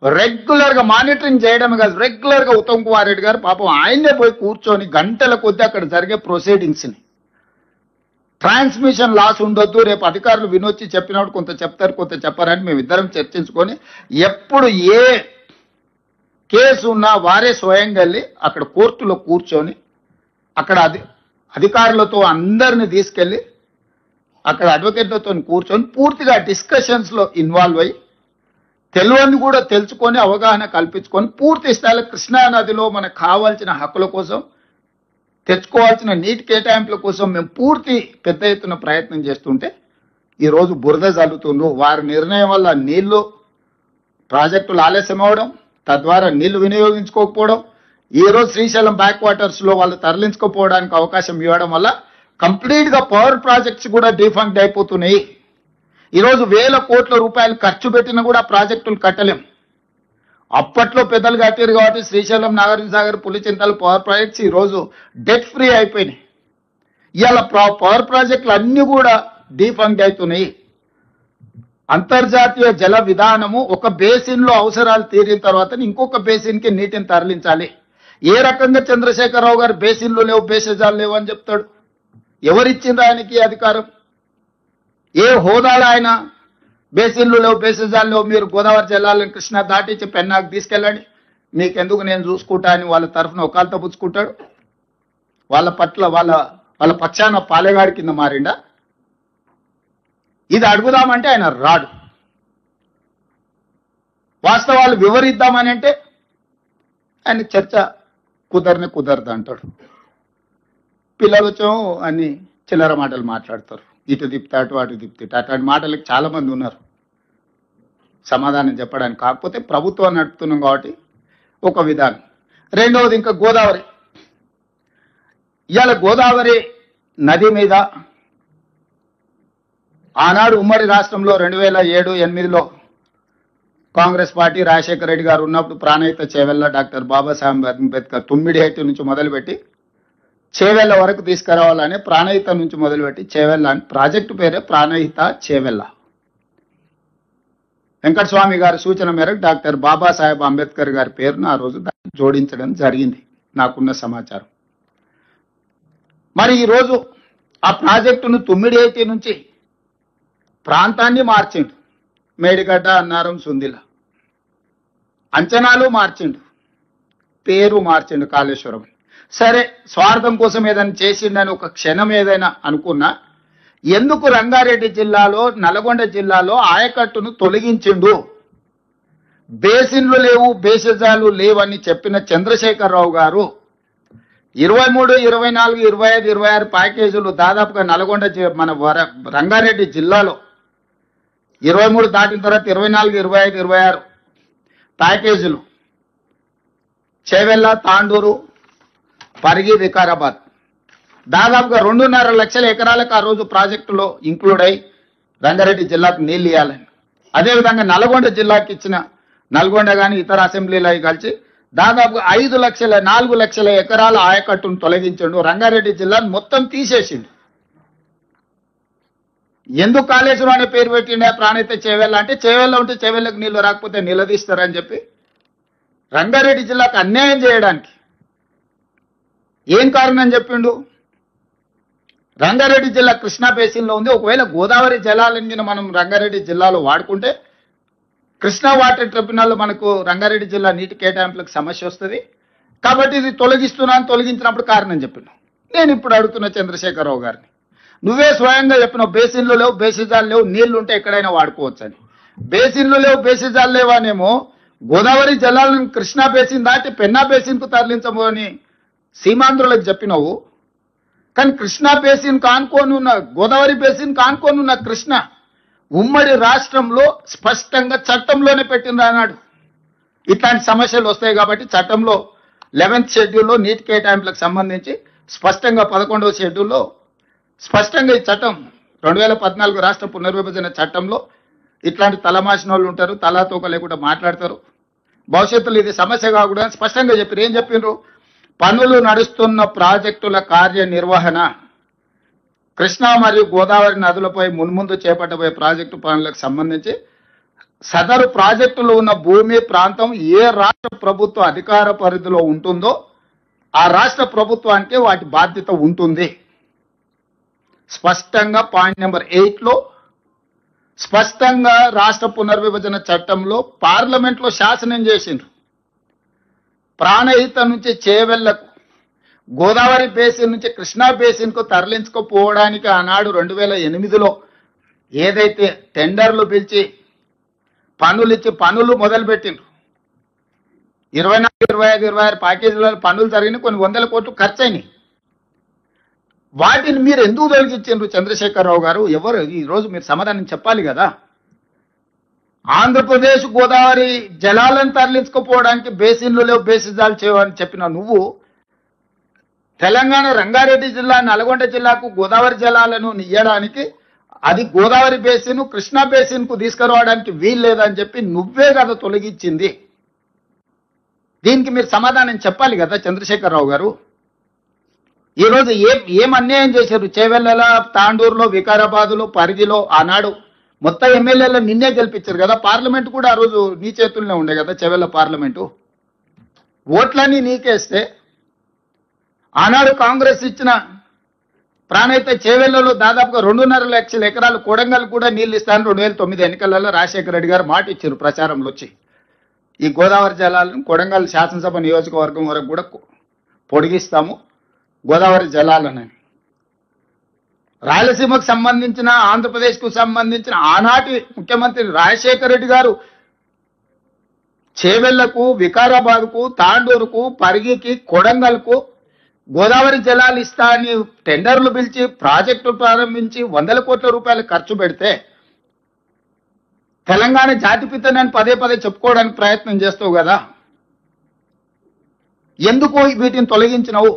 రెగ్యులర్గా మానిటరింగ్ చేయడం కాదు, రెగ్యులర్గా ఉత్తమ్ కుమార్ రెడ్డి గారు పాపం ఆయన్నే పోయి కూర్చొని గంటల కొద్దీ అక్కడ జరిగే ప్రొసీడింగ్స్ని, ట్రాన్స్మిషన్ లాస్ ఉండొద్దు, రేపు అధికారులు వినొచ్చి చెప్పినప్పుడు కొంత చెప్తారు కొంత చెప్పారని మేమిద్దరం చర్చించుకొని ఎప్పుడు ఏ కేసు ఉన్నా వారే స్వయంగా వెళ్ళి అక్కడ కోర్టులో కూర్చొని అక్కడ అధికారులతో అందరిని తీసుకెళ్ళి అక్కడ అడ్వకేట్లతో కూర్చొని పూర్తిగా డిస్కషన్స్లో ఇన్వాల్వ్ అయ్యి తెలియని కూడా తెలుసుకొని అవగాహన కల్పించుకొని పూర్తి స్థాయిలో కృష్ణానదిలో మనకు కావాల్సిన హక్కుల కోసం, తెచ్చుకోవాల్సిన నీటి కేటాయింపుల కోసం మేము పూర్తి పెద్ద ఎత్తున ప్రయత్నం చేస్తుంటే ఈరోజు బురద జల్లుతుండ్రు. వారి నిర్ణయం వల్ల నీళ్లు ప్రాజెక్టులు ఆలస్యం అవడం, తద్వారా నీళ్లు వినియోగించుకోకపోవడం, ఈరోజు శ్రీశైలం బ్యాక్ వాటర్స్ లో వాళ్ళు తరలించుకోపోవడానికి అవకాశం ఇవ్వడం వల్ల కంప్లీట్ గా పవర్ ప్రాజెక్ట్స్ కూడా డిఫంక్ట్ అయిపోతున్నాయి. ఈరోజు వేల కోట్ల రూపాయలు ఖర్చు పెట్టినా కూడా ప్రాజెక్టులు కట్టలేం. అప్పట్లో పెద్దలు కట్టారు కాబట్టి శ్రీశైలం, నాగార్జున సాగర్, పులిచింతలు పవర్ ప్రాజెక్ట్స్ ఈరోజు డెట్ ఫ్రీ అయిపోయినాయి. ఇవాళ పవర్ ప్రాజెక్టులు అన్ని కూడా డిఫంక్ట్ అవుతున్నాయి. అంతర్జాతీయ జల విధానము ఒక బేసిన్ లో అవసరాలు తీరిన తర్వాత ఇంకొక బేసిన్ కి నీటిని తరలించాలి. ఏ రకంగా చంద్రశేఖరరావు గారు బేసిన్లు లేవు, బేసిజాలు లేవు అని చెప్తాడు? ఎవరిచ్చిండ్రు ఆయనకి అధికారం? ఏ హోదాలో ఆయన బేసిన్లు లేవు, బేసిజాలు లేవు, మీరు గోదావరి జలాలను కృష్ణ దాటించి పెన్నాకు తీసుకెళ్ళండి, మీకెందుకు నేను చూసుకుంటా అని వాళ్ళ తరఫున ఒకళ్ళతో పుచ్చుకుంటాడు? వాళ్ళ పట్ల వాళ్ళ పక్షాన పాలెగాడి కింద మారిండా? ఇది అడుగుదామంటే ఆయన రాడు. వాస్తవాలు వివరిద్దామని అంటే ఆయన చర్చ కుదరదు అంటాడు. పిల్లలు వచ్చో అన్ని చిల్లర మాటలు మాట్లాడతారు. ఇటు తిప్పుతాటు అటు తిప్పుతాడు. అట్లాంటి మాటలకు చాలా మంది ఉన్నారు సమాధానం చెప్పడానికి. కాకపోతే ప్రభుత్వం నడుపుతున్నాం కాబట్టి ఒక విధానం. రెండవది ఇంకా గోదావరి. ఇవాళ గోదావరి నది మీద ఆనాడు ఉమ్మడి రాష్ట్రంలో 2007-8లో కాంగ్రెస్ పార్టీ రాజశేఖర రెడ్డి గారు ఉన్నప్పుడు ప్రాణహిత చేవెళ్ళ డాక్టర్ బాబాసాహెబ్ అంబేద్కర్ తుమ్మిడిహెట్టి నుంచి మొదలుపెట్టి చేవెళ్ళ వరకు తీసుకురావాలని ప్రాణహిత నుంచి మొదలుపెట్టి చేవెళ్ళ అని ప్రాజెక్టు పేరే ప్రాణహిత చేవెళ్ళ. వెంకటస్వామి గారి సూచన మేరకు డాక్టర్ బాబాసాహెబ్ అంబేద్కర్ గారి పేరును ఆ రోజు జోడించడం జరిగింది నాకున్న సమాచారం. మరి ఈరోజు ఆ ప్రాజెక్టును తుమ్మిడిహెట్టి నుంచి ప్రాంతాన్ని మార్చిండు. మేడిగడ్డ, అన్నారం, సుందిల అంచనాలు మార్చిండు, పేరు మార్చిండు కాళేశ్వరం. సరే, స్వార్థం కోసం ఏదైనా చేసిండని ఒక క్షణం ఏదైనా అనుకున్నా, ఎందుకు రంగారెడ్డి జిల్లాలో, నల్గొండ జిల్లాలో ఆయకట్టును తొలగించిండు? బేసిన్లు లేవు, బేసిజాలు లేవని చెప్పిన చంద్రశేఖరరావు గారు 23, 24, 25, 26 ప్యాకేజీలు దాదాపుగా నల్గొండ మన రంగారెడ్డి జిల్లాలో 23 దాటిన తర్వాత 24, 25, 26 ప్యాకేజీలు చేవెళ్ళ, తాండూరు, పరిగి, వికారాబాద్ దాదాపుగా 2.5 లక్షల ఎకరాలకు ఆ రోజు ప్రాజెక్టులో ఇంక్లూడ్ అయి రంగారెడ్డి జిల్లాకు నీళ్ళు ఇవ్వాలని. అదేవిధంగా నల్గొండ జిల్లాకి ఇచ్చిన నల్గొండ కానీ ఇతర అసెంబ్లీలు అవి కలిసి దాదాపుగా 4 లక్షల ఎకరాల ఆయకట్టును తొలగించండు. రంగారెడ్డి జిల్లాను మొత్తం తీసేసిండు. ఎందుకు కాళేశ్వరం అనే పేరు పెట్టిండే ప్రాణహిత చేవెళ్ళ అంటే, చేవెళ్ళ ఉంటే చేవెళ్ళకు నీళ్లు రాకపోతే నిలదీస్తారని చెప్పి రంగారెడ్డి జిల్లాకు అన్యాయం చేయడానికి ఏం కారణం చెప్పిండు? రంగారెడ్డి జిల్లా కృష్ణా బేసిన్లో ఉంది. ఒకవేళ గోదావరి జలాలని మనం రంగారెడ్డి జిల్లాలో వాడుకుంటే కృష్ణా వాటర్ ట్రిబ్యునల్ మనకు రంగారెడ్డి జిల్లా నీటి కేటాయింపులకు సమస్య వస్తుంది. కాబట్టి ఇది తొలగించినప్పుడు కారణం చెప్పిండు. నేను ఇప్పుడు అడుగుతున్న చంద్రశేఖరరావు గారిని, నువ్వే స్వయంగా చెప్పిన బేసిన్లు లేవు, బేసిజాలు లేవు, నీళ్లు ఉంటే ఎక్కడైనా వాడుకోవచ్చు అని. బేసిన్లు లేవు, బేసిజాలు లేవానేమో గోదావరి జలాలను కృష్ణా బేసిన్ దాటి పెన్నా బేసిన్కు తరలించమని సీమాంధ్రులకు చెప్పినావు. కానీ కృష్ణా బేసిన్ కానుకోనున్న, గోదావరి బేసిన్ కానుకోనున్న కృష్ణ ఉమ్మడి రాష్ట్రంలో స్పష్టంగా చట్టంలోనే పెట్టింది అన్నాడు. ఇట్లాంటి సమస్యలు వస్తాయి కాబట్టి చట్టంలో 11th షెడ్యూల్లో నీటి కేటాయింపులకు సంబంధించి స్పష్టంగా 11వ షెడ్యూల్లో స్పష్టంగా ఈ చట్టం 2014 రాష్ట్ర పునర్విభజన చట్టంలో ఇట్లాంటి తలమాసిన వాళ్ళు ఉంటారు, తలాతోక లేకుండా మాట్లాడతారు, భవిష్యత్తులో ఇది సమస్య కాకుండా స్పష్టంగా చెప్పారు. ఏం చెప్పిండ్రు? పనులు నడుస్తున్న ప్రాజెక్టుల కార్యనిర్వహణ కృష్ణా మరియు గోదావరి నదులపై మున్ముందు చేపట్టబోయే ప్రాజెక్టు పనులకు సంబంధించి సదరు ప్రాజెక్టులు ఉన్న భూమి ప్రాంతం ఏ రాష్ట్ర ప్రభుత్వ అధికార పరిధిలో ఉంటుందో ఆ రాష్ట్ర ప్రభుత్వానికి వాటి బాధ్యత ఉంటుంది. స్పష్టంగా పాయింట్ నెంబర్ 8లో స్పష్టంగా రాష్ట్ర పునర్విభజన చట్టంలో పార్లమెంట్లో శాసనం చేసిండ్రు. ప్రాణహిత నుంచి చేవెళ్లకు, గోదావరి బేసిన్ నుంచి కృష్ణా బేసిన్కు తరలించుకోపోవడానికి ఆనాడు 2008లో ఏదైతే టెండర్లు పిలిచి పనులు మొదలుపెట్టిండ్రు. 24, 25, 26 ప్యాకేజీల పనులు జరిగినాయి. కొన్ని 100 కోట్లు ఖర్చు అయినాయి. వాటిని మీరు ఎందుకు తొలగించారు చంద్రశేఖరరావు గారు? ఎవరు ఈరోజు మీరు సమాధానం చెప్పాలి కదా. ఆంధ్రప్రదేశ్ గోదావరి జలాలను తరలించుకుపోవడానికి బేసిన్లు లేవు, బేసిజాలు చేయవని చెప్పిన నువ్వు తెలంగాణ రంగారెడ్డి జిల్లా, నల్గొండ జిల్లాకు గోదావరి జలాలను ఇయ్యడానికి అది గోదావరి బేసిన్, కృష్ణా బేసిన్ కు తీసుకురావడానికి వీలు లేదని చెప్పి నువ్వే కదా తొలగించింది. దీనికి మీరు సమాధానం చెప్పాలి కదా చంద్రశేఖరరావు గారు. ఈరోజు ఏం అన్యాయం చేశారు? చేవెళ్ళ, తాండూరులో, వికారాబాదులో, పరిధిలో ఆనాడు మొత్తం ఎమ్మెల్యేలు నిన్నే గెలిపించారు కదా. పార్లమెంట్ కూడా ఆ రోజు నీ చేతుల్లోనే ఉండే కదా, చేవెళ్ళ పార్లమెంటు. ఓట్లన్నీ నీకేస్తే ఆనాడు కాంగ్రెస్ ఇచ్చిన ప్రాణైతే చేవెళ్లలో దాదాపుగా 2.5 లక్షల ఎకరాలు, కొడంగల్ కూడా నీళ్లు ఇస్తాను 2009 ఎన్నికలలో రాజశేఖర రెడ్డి గారు మాట ఇచ్చారు ప్రచారంలో వచ్చి. ఈ గోదావరి జలాలను కొడంగల్ శాసనసభ నియోజకవర్గం వరకు కూడా పొడిగిస్తాము గోదావరి జలాలని. రాయలసీమకు సంబంధించిన, ఆంధ్రప్రదేశ్కు సంబంధించిన ఆనాటి ముఖ్యమంత్రి రాజశేఖర రెడ్డి గారు చేవెళ్లకు, వికారాబాద్కు, తాండూరుకు, పరిగికి, కొడంగల్కు గోదావరి జలాలు ఇస్తా అని టెండర్లు పిలిచి ప్రాజెక్టులు ప్రారంభించి 100 కోట్ల రూపాయలు ఖర్చు పెడితే తెలంగాణ జాతిపితనని పదే పదే చెప్పుకోవడానికి ప్రయత్నం చేస్తావు కదా. ఎందుకు వీటిని తొలగించినవు?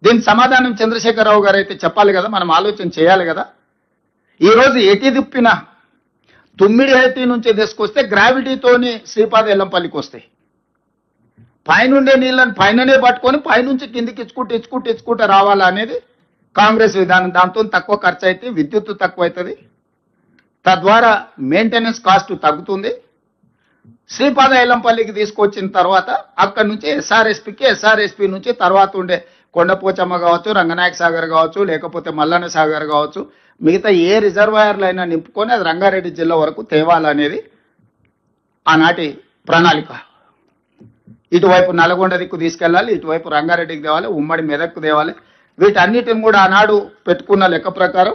దీనికి సమాధానం చంద్రశేఖరరావు గారు అయితే చెప్పాలి కదా, మనం ఆలోచన చేయాలి కదా. ఈరోజు ఎటి తిప్పిన తుమ్మిడిహట్టి నుంచి తీసుకొస్తే గ్రావిటీతోని శ్రీపాద ఎల్లంపల్లికి వస్తాయి. పైనుండే నీళ్ళని పైననే పట్టుకొని పైనుంచి కిందికి ఇచ్చుకుంటూ రావాలా అనేది కాంగ్రెస్ విధానం. దాంతో తక్కువ ఖర్చు అయితే, విద్యుత్తు తక్కువ అవుతుంది, తద్వారా మెయింటెనెన్స్ కాస్ట్ తగ్గుతుంది. శ్రీపాద ఎల్లంపల్లికి తీసుకొచ్చిన తర్వాత అక్కడి నుంచి ఎస్ఆర్ఎస్పి నుంచి తర్వాత ఉండే కొండపోచమ్మ కావచ్చు, రంగనాయక సాగర్ కావచ్చు, లేకపోతే మల్లన్న సాగర్ కావచ్చు, మిగతా ఏ రిజర్వాయర్లు అయినా నింపుకొని అది రంగారెడ్డి జిల్లా వరకు తేవాలనేది ఆనాటి ప్రణాళిక. ఇటువైపు నల్గొండ దిక్కు తీసుకెళ్ళాలి, ఇటువైపు రంగారెడ్డికి తేవాలి, ఉమ్మడి మెదక్కు తేవాలి. వీటన్నిటిని కూడా ఆనాడు పెట్టుకున్న లెక్క ప్రకారం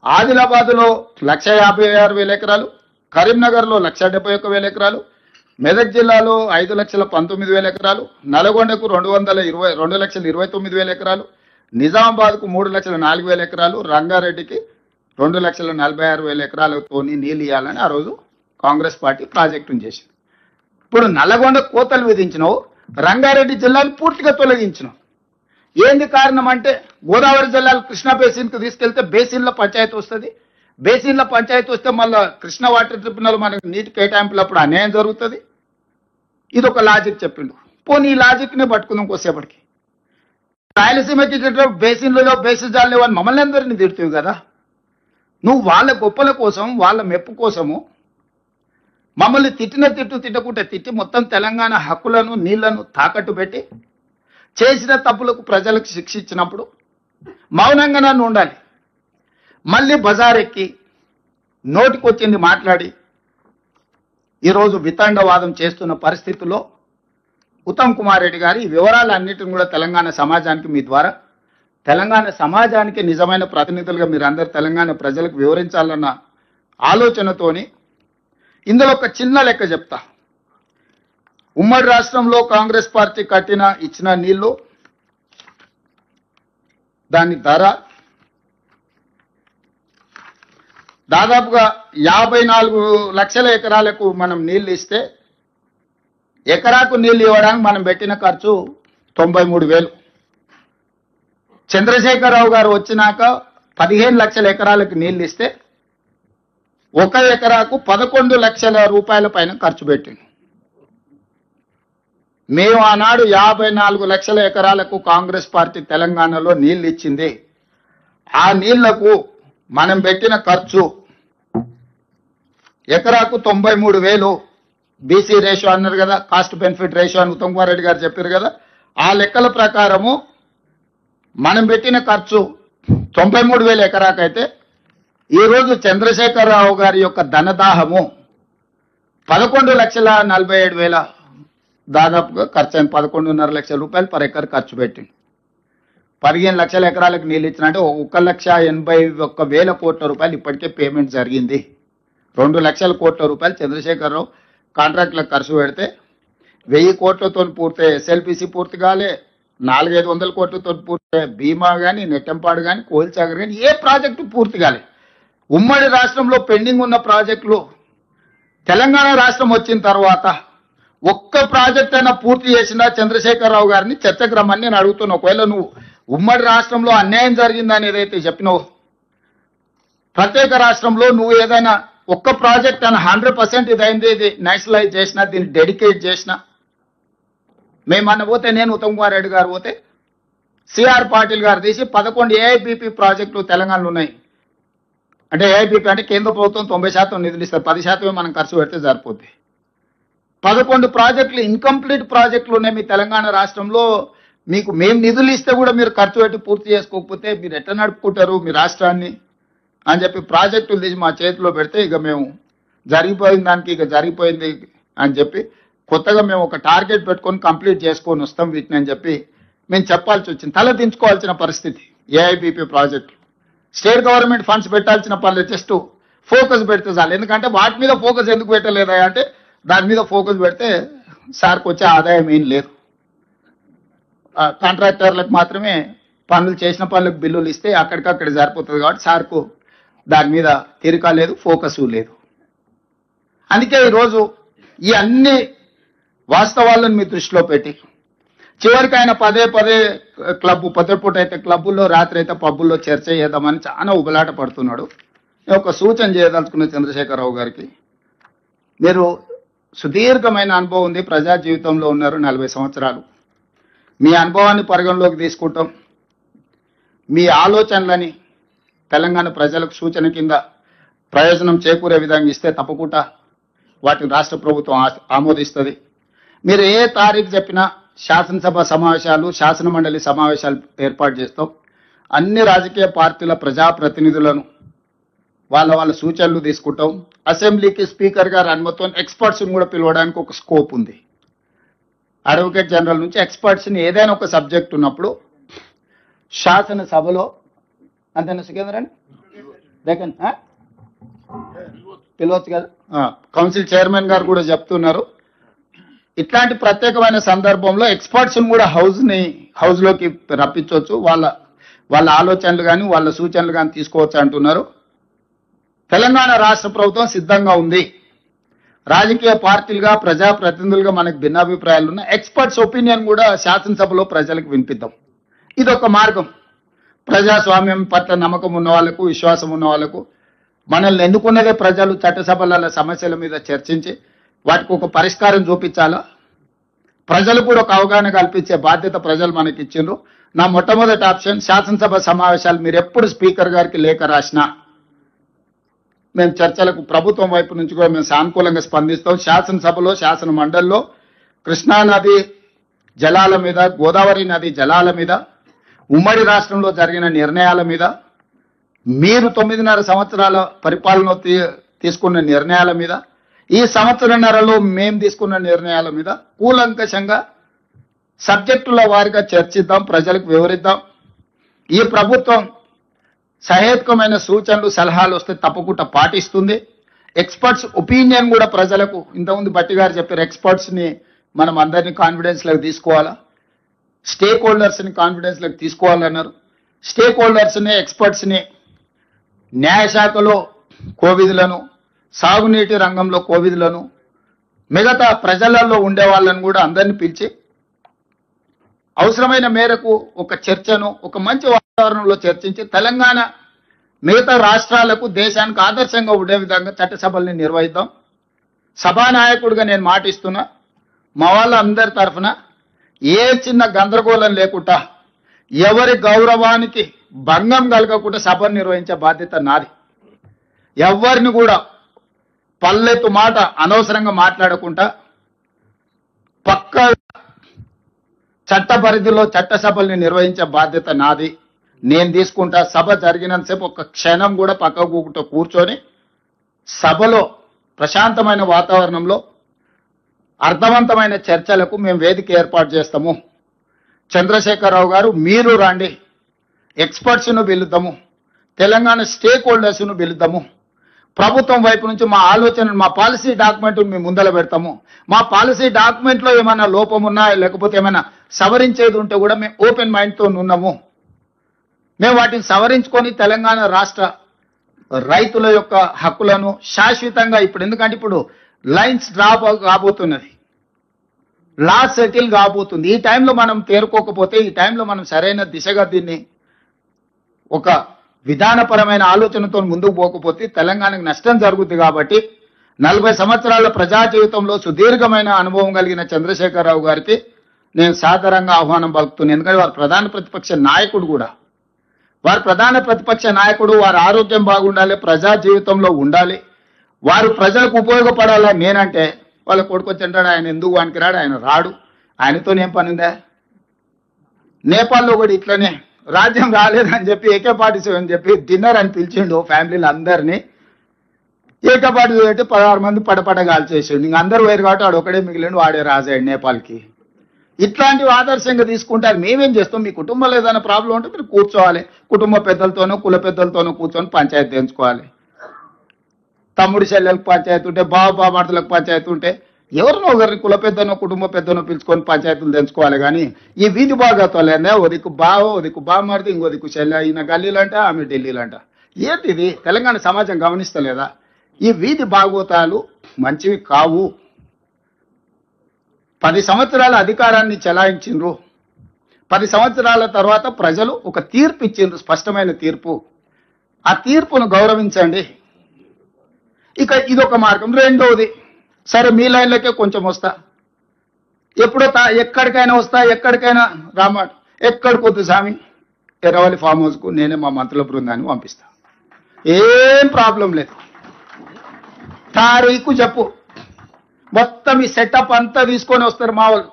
ఆదిలాబాద్లో 1,56,000 ఎకరాలు, కరీంనగర్లో 1,71,000 ఎకరాలు, మెదక్ జిల్లాలో 5,19,000 ఎకరాలు, నల్గొండకు 2,29,000 ఎకరాలు, నిజామాబాద్కు 3,04,000 ఎకరాలు, రంగారెడ్డికి 2,46,000 ఎకరాలతో నీళ్ళు ఇవ్వాలని ఆ రోజు కాంగ్రెస్ పార్టీ ప్రాజెక్టును చేసింది. ఇప్పుడు నల్లగొండ కోతలు విధించినావు, రంగారెడ్డి జిల్లాను పూర్తిగా తొలగించినావు. ఏంది కారణం అంటే గోదావరి జిల్లాలు కృష్ణా బేసిన్కు తీసుకెళ్తే బేసిన్ల పంచాయతీ వస్తుంది, బేసిన్ల పంచాయతీ వస్తే మళ్ళీ కృష్ణా వాటర్ ట్రిబ్యునల్ మనకు నీటి కేటాయింపులప్పుడు అన్యాయం జరుగుతుంది. ఇది ఒక లాజిక్ చెప్పిండు. పోనీ ఈ లాజిక్నే పట్టుకుందాం కోసేపటికి. రాయలసీమకి బేసిన్లలో బేసిజాలు లేవని మమ్మల్ని అందరినీ తిడుతుంది కదా. నువ్వు వాళ్ళ గొప్పల కోసం, వాళ్ళ మెప్పు కోసము మమ్మల్ని తిట్టకుంటే మొత్తం తెలంగాణ హక్కులను, నీళ్లను తాకట్టు పెట్టి చేసిన తప్పులకు ప్రజలకు శిక్ష ఇచ్చినప్పుడు మౌనంగా నన్ను ఉండాలి. మళ్ళీ బజారెక్కి నోటికొచ్చింది మాట్లాడి ఈరోజు వితండవాదం చేస్తున్న పరిస్థితుల్లో ఉత్తమ్ కుమార్ రెడ్డి గారి ఈ వివరాలన్నిటిని కూడా తెలంగాణ సమాజానికి, మీ ద్వారా తెలంగాణ సమాజానికి నిజమైన ప్రతినిధులుగా మీరు అందరు తెలంగాణ ప్రజలకు వివరించాలన్న ఆలోచనతోని ఇందులో ఒక చిన్న లెక్క చెప్తా. ఉమ్మడి రాష్ట్రంలో కాంగ్రెస్ పార్టీ ఇచ్చిన నీళ్లు, దాని ధర దాదాపుగా 54 లక్షల ఎకరాలకు మనం నీళ్లు ఇస్తే ఎకరాకు నీళ్లు ఇవ్వడానికి మనం పెట్టిన ఖర్చు 93,000. చంద్రశేఖరరావు గారు వచ్చినాక 15 లక్షల ఎకరాలకు నీళ్లు ఇస్తే ఒక ఎకరాకు 11 లక్షల రూపాయల పైన ఖర్చు పెట్టింది. మేము ఆనాడు 54 లక్షల ఎకరాలకు కాంగ్రెస్ పార్టీ తెలంగాణలో నీళ్లు ఇచ్చింది. ఆ నీళ్లకు మనం పెట్టిన ఖర్చు ఎకరాకు 93,000. బీసీ రేషియో అన్నారు కదా, కాస్ట్ బెనిఫిట్ రేషియో అని ఉత్తమ్ కుమార్ రెడ్డి గారు చెప్పారు కదా. ఆ లెక్కల ప్రకారము మనం పెట్టిన ఖర్చు 93,000 ఎకరాకైతే ఈరోజు చంద్రశేఖరరావు గారి యొక్క ధనదాహము 11,47,000 దాదాపుగా ఖర్చు అయింది. 11.5 లక్షల రూపాయలు పర్ ఎకర్ ఖర్చు పెట్టింది. 15 లక్షల ఎకరాలకు నీళ్ళు ఇచ్చినట్టే 1,81,000 కోట్ల రూపాయలు ఇప్పటికే పేమెంట్ జరిగింది. 2 లక్షల కోట్ల రూపాయలు చంద్రశేఖరరావు కాంట్రాక్ట్లకు ఖర్చు పెడితే 1000 కోట్లతో పూర్తి ఎస్ఎల్పిసి పూర్తి కాలే, 400-500 కోట్లతో పూర్తి బీమా కానీ, నెట్టంపాడు కానీ, కోల్చాగర్ కానీ ఏ ప్రాజెక్టు పూర్తి కాలేదు. ఉమ్మడి రాష్ట్రంలో పెండింగ్ ఉన్న ప్రాజెక్టులు తెలంగాణ రాష్ట్రం వచ్చిన తర్వాత ఒక్క ప్రాజెక్ట్ అయినా పూర్తి చేసినా చంద్రశేఖరరావు గారిని చర్చకు రమ్మని నేను అడుగుతున్నా. ఒకవేళ నువ్వు ఉమ్మడి రాష్ట్రంలో అన్యాయం జరిగిందని ఏదైతే చెప్పినావు, ప్రత్యేక రాష్ట్రంలో నువ్వు ఏదైనా ఒక్క ప్రాజెక్ట్ అని 100% ఇదైంది, ఇది నేషనలైజ్ చేసినా, దీన్ని డెడికేట్ చేసినా, మేమన్న పోతే, నేను ఉత్తమ్ కుమార్ రెడ్డి గారు పోతే, సిఆర్ పాటిల్ గారు తీసి 11 ఏఐబిపి ప్రాజెక్టులు తెలంగాణలో ఉన్నాయి. అంటే ఏఐబిపి అంటే కేంద్ర ప్రభుత్వం 90% నిధులు ఇస్తారు, 10% మనం ఖర్చు పెడితే సరిపోద్ది. 11 ప్రాజెక్టులు ఇన్కంప్లీట్ ప్రాజెక్టులు ఉన్నాయి మీ తెలంగాణ రాష్ట్రంలో. మీకు మేము నిధులు ఇస్తే కూడా మీరు ఖర్చు పెట్టి పూర్తి చేసుకోకపోతే మీరు ఎట్లా నడుపుకుంటారు మీ రాష్ట్రాన్ని అని చెప్పి ప్రాజెక్టులు తీసి మా చేతిలో పెడితే, ఇక మేము జరిగిపోయిన దానికి ఇక జరిగిపోయింది అని చెప్పి కొత్తగా మేము ఒక టార్గెట్ పెట్టుకొని కంప్లీట్ చేసుకొని వస్తాం వీటిని అని చెప్పి మేము చెప్పాల్సి వచ్చింది. తల దించుకోవాల్సిన పరిస్థితి. ఏఐబిపి ప్రాజెక్టులు స్టేట్ గవర్నమెంట్ ఫండ్స్ పెట్టాల్సిన పనులు జస్ట్ ఫోకస్ పెడితే చాలు. ఎందుకంటే వాటి మీద ఫోకస్ ఎందుకు పెట్టలేదా అంటే, దాని మీద ఫోకస్ పెడితే సార్కి వచ్చే ఆదాయం ఏం లేదు. కాంట్రాక్టర్లకు మాత్రమే పనులు చేసిన పనులకు బిల్లులు ఇస్తే అక్కడికక్కడ సరిపోతుంది కాబట్టి సార్కు దాని మీద తీరిక లేదు, ఫోకస్ లేదు. అందుకే ఈరోజు ఈ అన్ని వాస్తవాలను మీ దృష్టిలో పెట్టి చివరికి ఆయన పదే క్లబ్ పొద్దుపూట అయితే క్లబ్బుల్లో, రాత్రి అయితే పబ్బుల్లో చర్చ చేద్దామని చాలా ఉబలాట పడుతున్నాడు. నేను ఒక సూచన చేయదలుచుకున్న చంద్రశేఖరరావు గారికి, మీరు సుదీర్ఘమైన అనుభవం ఉంది, ప్రజా జీవితంలో ఉన్నారు, 40 సంవత్సరాలు. మీ అనుభవాన్ని పరిగణలోకి తీసుకుంటాం. మీ ఆలోచనలని తెలంగాణ ప్రజలకు సూచన కింద ప్రయోజనం చేకూరే విధంగా ఇస్తే తప్పకుండా వాటిని రాష్ట్ర ప్రభుత్వం ఆమోదిస్తుంది. మీరు ఏ తారీఖు చెప్పినా శాసనసభ సమావేశాలు, శాసన మండలి సమావేశాలు ఏర్పాటు చేస్తాం. అన్ని రాజకీయ పార్టీల ప్రజాప్రతినిధులను వాళ్ళ సూచనలు తీసుకుంటాం. అసెంబ్లీకి స్పీకర్ గారు అనుమతితో ఎక్స్పర్ట్స్ని కూడా పిలవడానికి ఒక స్కోప్ ఉంది. అడ్వకేట్ జనరల్ నుంచి ఎక్స్పర్ట్స్ని ఏదైనా ఒక సబ్జెక్ట్ ఉన్నప్పుడు శాసనసభలో, అంతేనా సుఖేంద్రని పిలవచ్చు కదా. కౌన్సిల్ చైర్మన్ గారు కూడా చెప్తున్నారు, ఇట్లాంటి ప్రత్యేకమైన సందర్భంలో ఎక్స్పర్ట్స్ని కూడా హౌస్లోకి రప్పించవచ్చు, వాళ్ళ ఆలోచనలు కానీ వాళ్ళ సూచనలు కానీ తీసుకోవచ్చు అంటున్నారు. తెలంగాణ రాష్ట్ర ప్రభుత్వం సిద్ధంగా ఉంది. రాజకీయ పార్టీలుగా, ప్రజాప్రతినిధులుగా మనకు భిన్నాభిప్రాయాలు ఉన్న ఎక్స్పర్ట్స్ ఒపీనియన్ కూడా శాసనసభలో ప్రజలకు వినిపిద్దాం. ఇదొక మార్గం. ప్రజాస్వామ్యం పట్ల నమ్మకం ఉన్న వాళ్ళకు, విశ్వాసం ఉన్న వాళ్ళకు, మనల్ని ఎన్నుకున్నదే ప్రజలు, చట్టసభల సమస్యల మీద చర్చించి వాటికి ఒక పరిష్కారం చూపించాలా, ప్రజలు కూడా ఒక అవగాహన కల్పించే బాధ్యత ప్రజలు మనకి ఇచ్చిండ్రు. నా మొట్టమొదటి ఆప్షన్ శాసనసభ సమావేశాలు. మీరు ఎప్పుడు స్పీకర్ గారికి లేఖ రాసినా మేము చర్చలకు ప్రభుత్వం వైపు నుంచి కూడా మేము సానుకూలంగా స్పందిస్తాం. శాసనసభలో, శాసన మండలిలో కృష్ణానది జలాల మీద, గోదావరి నది జలాల మీద, ఉమ్మడి రాష్ట్రంలో జరిగిన నిర్ణయాల మీద, మీరు 9.5 సంవత్సరాల పరిపాలన తీసుకున్న నిర్ణయాల మీద, ఈ సంవత్సరన్నరలో మేము తీసుకున్న నిర్ణయాల మీద కూలంకషంగా సబ్జెక్టుల వారిగా చర్చిద్దాం, ప్రజలకు వివరిద్దాం. ఈ ప్రభుత్వం సహేతుకమైన సూచనలు, సలహాలు వస్తే తప్పకుండా పాటిస్తుంది. ఎక్స్పర్ట్స్ ఒపీనియన్ కూడా ప్రజలకు, ఇంతకుముందు బట్టి గారు చెప్పారు, ఎక్స్పర్ట్స్ని మనం అందరినీ కాన్ఫిడెన్స్లోకి తీసుకోవాలా, స్టేక్ హోల్డర్స్ని కాన్ఫిడెన్స్లోకి తీసుకోవాలన్నారు. స్టేక్ హోల్డర్స్ని, ఎక్స్పర్ట్స్ని, న్యాయశాఖలో కోవిధులను, సాగునీటి రంగంలో కోవిధులను, మిగతా ప్రజలలో ఉండే వాళ్ళను కూడా అందరినీ పిలిచి అవసరమైన మేరకు ఒక చర్చను, ఒక మంచి వాతావరణంలో చర్చించి తెలంగాణ మిగతా రాష్ట్రాలకు, దేశానికి ఆదర్శంగా ఉండే విధంగా చట్టసభల్ని నిర్వహిద్దాం. సభానాయకుడిగా నేను మాటిస్తున్నా, మా వాళ్ళందరి తరఫున ఏ చిన్న గందరగోళం లేకుండా, ఎవరి గౌరవానికి భంగం కలగకుండా సభను నిర్వహించే బాధ్యత నాది. ఎవరిని కూడా పల్లెత్తు మాట అనవసరంగా మాట్లాడకుండా పక్క చట్ట పరిధిలో చట్టసభల్ని నిర్వహించే బాధ్యత నాది. నేను తీసుకుంటా. సభ జరిగినంతసేపు ఒక్క క్షణం కూడా పక్కకు కూర్చొని సభలో ప్రశాంతమైన వాతావరణంలో అర్థవంతమైన చర్చలకు మేము వేదిక ఏర్పాటు చేస్తాము. చంద్రశేఖరరావు గారు, మీరు రండి, ఎక్స్పర్ట్స్ను పిలుద్దాము, తెలంగాణ స్టేక్ హోల్డర్స్ను పిలుద్దాము, ప్రభుత్వం వైపు నుంచి మా ఆలోచన, మా పాలసీ డాక్యుమెంట్ మేము ముందర పెడతాము. మా పాలసీ డాక్యుమెంట్లో ఏమైనా లోపం ఉన్నా, లేకపోతే ఏమైనా సవరించేది ఉంటే కూడా మేము ఓపెన్ మైండ్తో ఉన్నాము. మేము వాటిని సవరించుకొని తెలంగాణ రాష్ట్ర రైతుల యొక్క హక్కులను శాశ్వతంగా ఎందుకంటే ఇప్పుడు లైన్స్ డ్రాప్ కాబోతున్నది, లా సెటిల్ కాబోతుంది. ఈ టైంలో మనం తేరుకోకపోతే, ఈ టైంలో మనం సరైన దిశగా దీన్ని ఒక విధానపరమైన ఆలోచనతో ముందుకు పోకపోతే తెలంగాణకు నష్టం జరుగుతుంది. కాబట్టి 40 సంవత్సరాల ప్రజా జీవితంలో సుదీర్ఘమైన అనుభవం కలిగిన చంద్రశేఖరరావు గారికి నేను సాదరంగా ఆహ్వానం పలుకుతున్నాను. ఎందుకంటే వారు ప్రధాన ప్రతిపక్ష నాయకుడు కూడా. వారు ప్రధాన ప్రతిపక్ష నాయకుడు, వారి ఆరోగ్యం బాగుండాలి, ప్రజా జీవితంలో ఉండాలి, వారు ప్రజలకు ఉపయోగపడాలి. నేనంటే వాళ్ళ కొడుకు వచ్చంటాడు, ఆయన ఎందుకు వానికి ఆయన రాడు, ఆయనతో ఏం పని ఉందా? నేపాల్లో కూడా ఇట్లనే రాజ్యం రాలేదని చెప్పి AK-47 అని చెప్పి డిన్నర్ అని పిలిచిండు ఫ్యామిలీలు అందరినీ. AK-47 పెట్టి 16 మంది పడపడగాలు చేసిండు. ఇంక అందరూ వేరు కాబట్టి వాడు ఒకడే మిగిలిండు, వాడే రాజాడు నేపాల్కి. ఇట్లాంటివి ఆదర్శంగా తీసుకుంటారు. మేమేం చేస్తాం, మీ కుటుంబంలో ఏదైనా ప్రాబ్లం ఉంటే మీరు కూర్చోవాలి, కుటుంబ పెద్దలతోనో కుల పెద్దలతోనో కూర్చొని పంచాయతీ తెంచుకోవాలి. తమ్ముడి చెల్లెలకు పంచాయతీ ఉంటే, బావబామర్దులకు పంచాయతీ ఉంటే ఎవరినో ఒకరిని కుల పెద్దనో కుటుంబ పెద్దనో పిలుచుకొని పంచాయతీలు తెంచుకోవాలి. కానీ ఈ వీధి భాగత్వాలనే ఓ దిక్కు బావ, ఓ దిక్కు బామర్ది, ఇంకో దిక్కు చెల్లె, ఈయన గల్లీలంట ఆమె ఢిల్లీలంట. ఏంటి ఇది? తెలంగాణ సమాజం గమనిస్తలేదా? ఈ వీధి భాగవతాలు మంచివి కావు. 10 సంవత్సరాల అధికారాన్ని చెలాయించిండ్రు. 10 సంవత్సరాల తర్వాత ప్రజలు ఒక తీర్పు ఇచ్చిండ్రు, స్పష్టమైన తీర్పు. ఆ తీర్పును గౌరవించండి. ఇక ఇదొక మార్గం. రెండవది, సరే మీ లైన్లకే కొంచెం వస్తా, ఎప్పుడో ఎక్కడికైనా వస్తా, ఎక్కడికైనా రామాట, ఎక్కడికి వద్దు స్వామి, ఎర్రవల్లి ఫామ్ హౌస్కు నేనే మా మంత్రుల బృందాన్ని పంపిస్తా, ఏం ప్రాబ్లం లేదు. తారీఖు చెప్పు, మొత్తం ఈ సెటప్ అంతా తీసుకొని వస్తారు మా వాళ్ళు.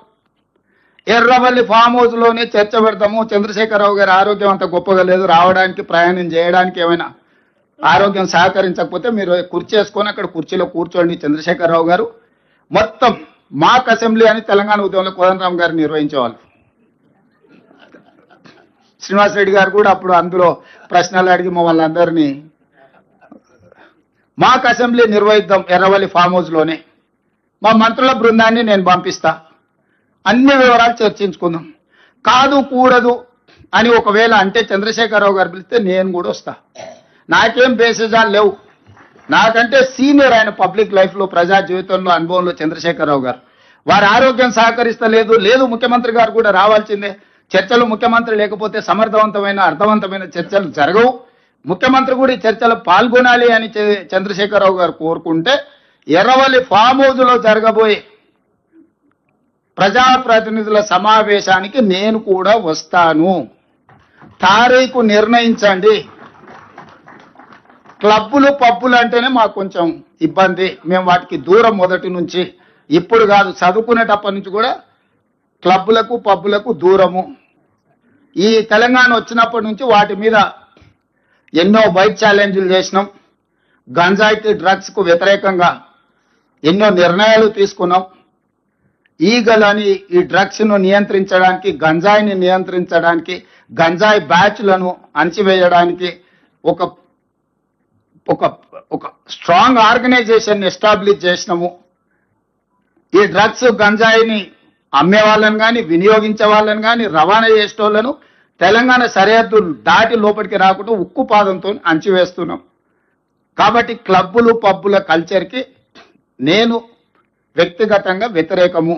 ఎర్రవల్లి ఫామ్ హౌస్లోనే చర్చ పెడతాము. చంద్రశేఖరరావు గారి ఆరోగ్యం అంత గొప్పగా లేదు, రావడానికి ప్రయాణం చేయడానికి ఏమైనా ఆరోగ్యం సహకరించకపోతే మీరు కుర్చీ వేసుకొని అక్కడ కుర్చీలో కూర్చోండి చంద్రశేఖరరావు గారు. మొత్తం మాక్ అసెంబ్లీ అని తెలంగాణ ఉద్యమంలో కోదండరామ్ గారు నిర్వహించేవాళ్ళు. శ్రీనివాస్ రెడ్డి గారు కూడా అప్పుడు అందులో ప్రశ్నలు అడిగి మమ్మల్ని అందరినీ మాక్ అసెంబ్లీ నిర్వహిద్దాం ఎర్రవల్లి ఫామ్ హౌస్లోనే, మా మంత్రుల బృందాన్ని నేను పంపిస్తా, అన్ని వివరాలు చర్చించుకుందాం. కాదు కూడదు అని ఒకవేళ అంటే చంద్రశేఖరరావు గారు పిలిస్తే నేను కూడా వస్తా. నాకేం బేసిజాలు లేవు. నాకంటే సీనియర్ ఆయన పబ్లిక్ లైఫ్లో, ప్రజా జీవితంలో, అనుభవంలో చంద్రశేఖరరావు గారు. వారి ఆరోగ్యం సహకరిస్తలేదు, లేదు ముఖ్యమంత్రి గారు కూడా రావాల్సిందే. చర్చలు ముఖ్యమంత్రి లేకపోతే సమర్థవంతమైన అర్థవంతమైన చర్చలు జరగవు. ముఖ్యమంత్రి కూడా ఈ చర్చలు పాల్గొనాలి అని చంద్రశేఖరరావు గారు కోరుకుంటే ఎర్రవల్లి ఫామ్ హౌస్లో జరగబోయే ప్రజాప్రతినిధుల సమావేశానికి నేను కూడా వస్తాను. తారీఖు నిర్ణయించండి. క్లబ్బులు పబ్బులు అంటేనే మాకు కొంచెం ఇబ్బంది, మేము వాటికి దూరం మొదటి నుంచి. ఇప్పుడు కాదు, చదువుకునేటప్పటి నుంచి కూడా క్లబ్బులకు పబ్బులకు దూరము. ఈ తెలంగాణ వచ్చినప్పటి నుంచి వాటి మీద ఎన్నో బైక్ ఛాలెంజ్లు చేసినాం. గంజాయికి డ్రగ్స్కు వ్యతిరేకంగా ఎన్నో నిర్ణయాలు తీసుకున్నాం. ఈగలని ఈ డ్రగ్స్ను నియంత్రించడానికి, గంజాయిని నియంత్రించడానికి, గంజాయి బ్యాచ్లను అణచివేయడానికి ఒక ఒక ఒక స్ట్రాంగ్ ఆర్గనైజేషన్ ఎస్టాబ్లిష్ చేసినాము. ఈ డ్రగ్స్ గంజాయిని అమ్మే వాళ్ళని కానీ, వినియోగించే వాళ్ళని కానీ, రవాణా చేసేటోళ్లను తెలంగాణ సరిహద్దు దాటి లోపలికి రాకుండా ఉక్కు పాదంతో అణచివేస్తున్నాం. కాబట్టి క్లబ్బులు పబ్బుల కల్చర్కి నేను వ్యక్తిగతంగా వ్యతిరేకము.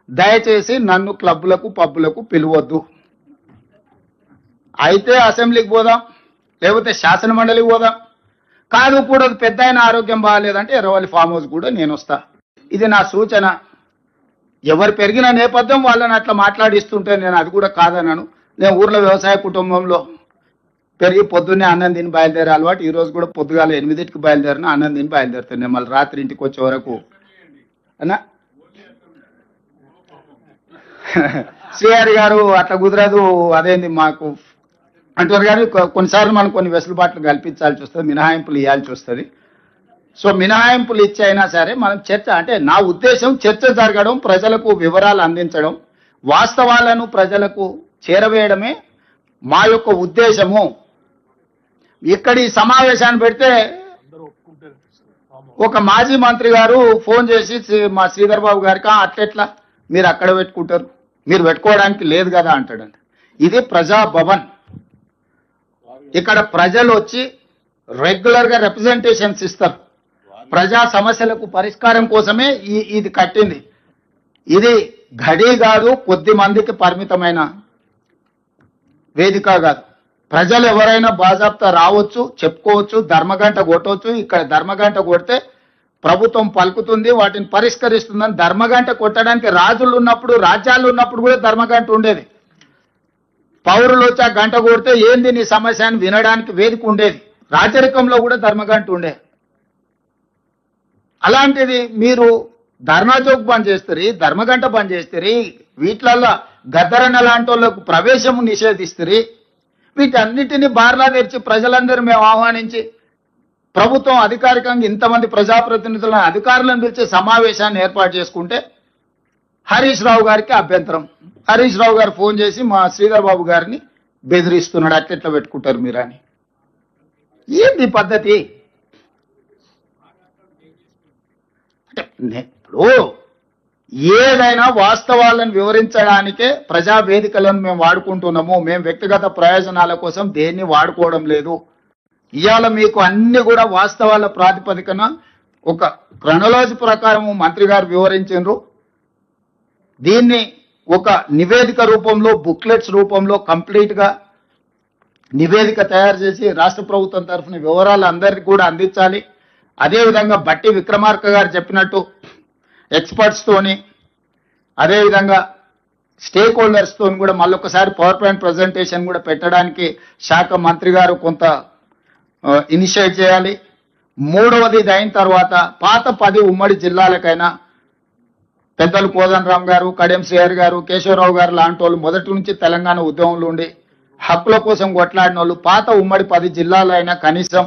దయచేసి నన్ను క్లబ్బులకు పబ్బులకు పిలవద్దు. అయితే అసెంబ్లీకి పోదాం, లేకపోతే శాసన మండలికి పోదాం. కాదు కూడా పెద్ద ఆయన ఆరోగ్యం బాగాలేదంటే ఎర్రవల్లి ఫామ్ హౌస్ కూడా నేను వస్తా. ఇది నా సూచన. ఎవరు పెరిగిన నేపథ్యం వాళ్ళని అట్లా మాట్లాడిస్తుంటే నేను అది కూడా కాదన్నాను. నేను ఊర్లో వ్యవసాయ కుటుంబంలో పెరిగి పొద్దున్నే అన్నం తిని బయలుదేరే అలవాటు. ఈరోజు కూడా పొద్దుగాల 8కి బయలుదేరిన అన్నం తిని బయలుదేరుతాను నేను, మళ్ళీ రాత్రి ఇంటికి వచ్చే వరకు అన్నా. శ్రీహరి గారు అట్లా కుదరదు, అదేంది మాకు అంటారు. కానీ కొన్నిసార్లు మనం కొన్ని వెసులుబాట్లు కల్పించాల్సి వస్తుంది, మినహాయింపులు ఇవ్వాల్సి వస్తుంది. సో మినహాయింపులు ఇచ్చి అయినా సరే మనం చర్చ, అంటే నా ఉద్దేశం చర్చ జరగడం, ప్రజలకు వివరాలు అందించడం, వాస్తవాలను ప్రజలకు చేరవేయడమే మా యొక్క ఉద్దేశము. ఇక్కడ ఈ సమావేశాన్ని పెడితే ఒక మాజీ మంత్రి గారు ఫోన్ చేసి మా శ్రీధర్ బాబు గారికి అట్లెట్లా మీరు అక్కడ పెట్టుకుంటారు, మీరు పెట్టుకోవడానికి లేదు కదా అంటాడండి. ఇది ప్రజాభవన్. ఇక్కడ ప్రజలు వచ్చి రెగ్యులర్ గా రిప్రజెంటేషన్స్ ఇస్తారు. ప్రజా సమస్యలకు పరిష్కారం కోసమే ఇది కట్టింది. ఇది ఘడి కాదు, కొద్ది మందికి పరిమితమైన వేదిక కాదు. ప్రజలు ఎవరైనా బాజాప్తా రావచ్చు, చెప్పుకోవచ్చు, ధర్మగంట కొట్టవచ్చు. ఇక్కడ ధర్మగంట కొడితే ప్రభుత్వం పలుకుతుంది, వాటిని పరిష్కరిస్తుందని. ధర్మగంట కొట్టడానికి రాజులు ఉన్నప్పుడు, రాజ్యాలు ఉన్నప్పుడు కూడా ధర్మగంట ఉండేది. పౌరులు వచ్చి ఆ గంట కొడితే ఏంది నీ సమస్య అని వినడానికి వేదిక ఉండేది. రాజరికంలో కూడా ధర్మగంట ఉండేది. అలాంటిది మీరు ధర్నా చౌక్ బంద్ చేస్తారు, ధర్మగంట బంద్ చేస్తారు, వీటిలల్లో గద్దరన్న లాంటి వాళ్ళకు ప్రవేశం నిషేధిస్తారు. వీటన్నిటిని బార్లా తెరిచి ప్రజలందరూ మేము ఆహ్వానించి ప్రభుత్వం అధికారికంగా ఇంతమంది ప్రజాప్రతినిధులను, అధికారులను పిలిచి సమావేశాన్ని ఏర్పాటు చేసుకుంటే హరీష్ రావు గారికి అభ్యంతరం. హరీష్ రావు గారు ఫోన్ చేసి మా శ్రీధర్ బాబు గారిని బెదిరిస్తున్నాడు, అట్లెట్లా పెట్టుకుంటారు మీరు అని. ఏంది పద్ధతి? అంటే ఇప్పుడు ఏదైనా వాస్తవాలను వివరించడానికే ప్రజా వేదికలను మేము వాడుకుంటున్నాము. మేము వ్యక్తిగత ప్రయోజనాల కోసం దేన్ని వాడుకోవడం లేదు. ఇవాళ మీకు అన్ని కూడా వాస్తవాల ప్రాతిపదికన ఒక క్రొనాలజీ ప్రకారం మంత్రి గారు వివరించారు. దీన్ని ఒక నివేదిక రూపంలో, బుక్లెట్స్ రూపంలో కంప్లీట్ గా నివేదిక తయారు చేసి రాష్ట్ర ప్రభుత్వం తరఫున వివరాలు అందరికీ కూడా అందించాలి. అదేవిధంగా బట్టి విక్రమార్క గారు చెప్పినట్టు ఎక్స్పర్ట్స్ తోని, అదేవిధంగా స్టేక్ హోల్డర్స్ తోని కూడా మళ్ళొకసారి పవర్ పాయింట్ ప్రజెంటేషన్ కూడా పెట్టడానికి శాఖ మంత్రి గారు కొంత ఇనిషియేట్ చేయాలి. మూడవది ఇది అయిన తర్వాత పాత 10 ఉమ్మడి జిల్లాలకైనా పెద్దలు కోదండరాం గారు, కడియం శ్రీహరి గారు, కేశవరావు గారు లాంటి వాళ్ళు మొదటి నుంచి తెలంగాణ ఉద్యమంలో ఉండి హక్కుల కోసం కొట్లాడిన వాళ్ళు పాత ఉమ్మడి 10 జిల్లాలైనా కనీసం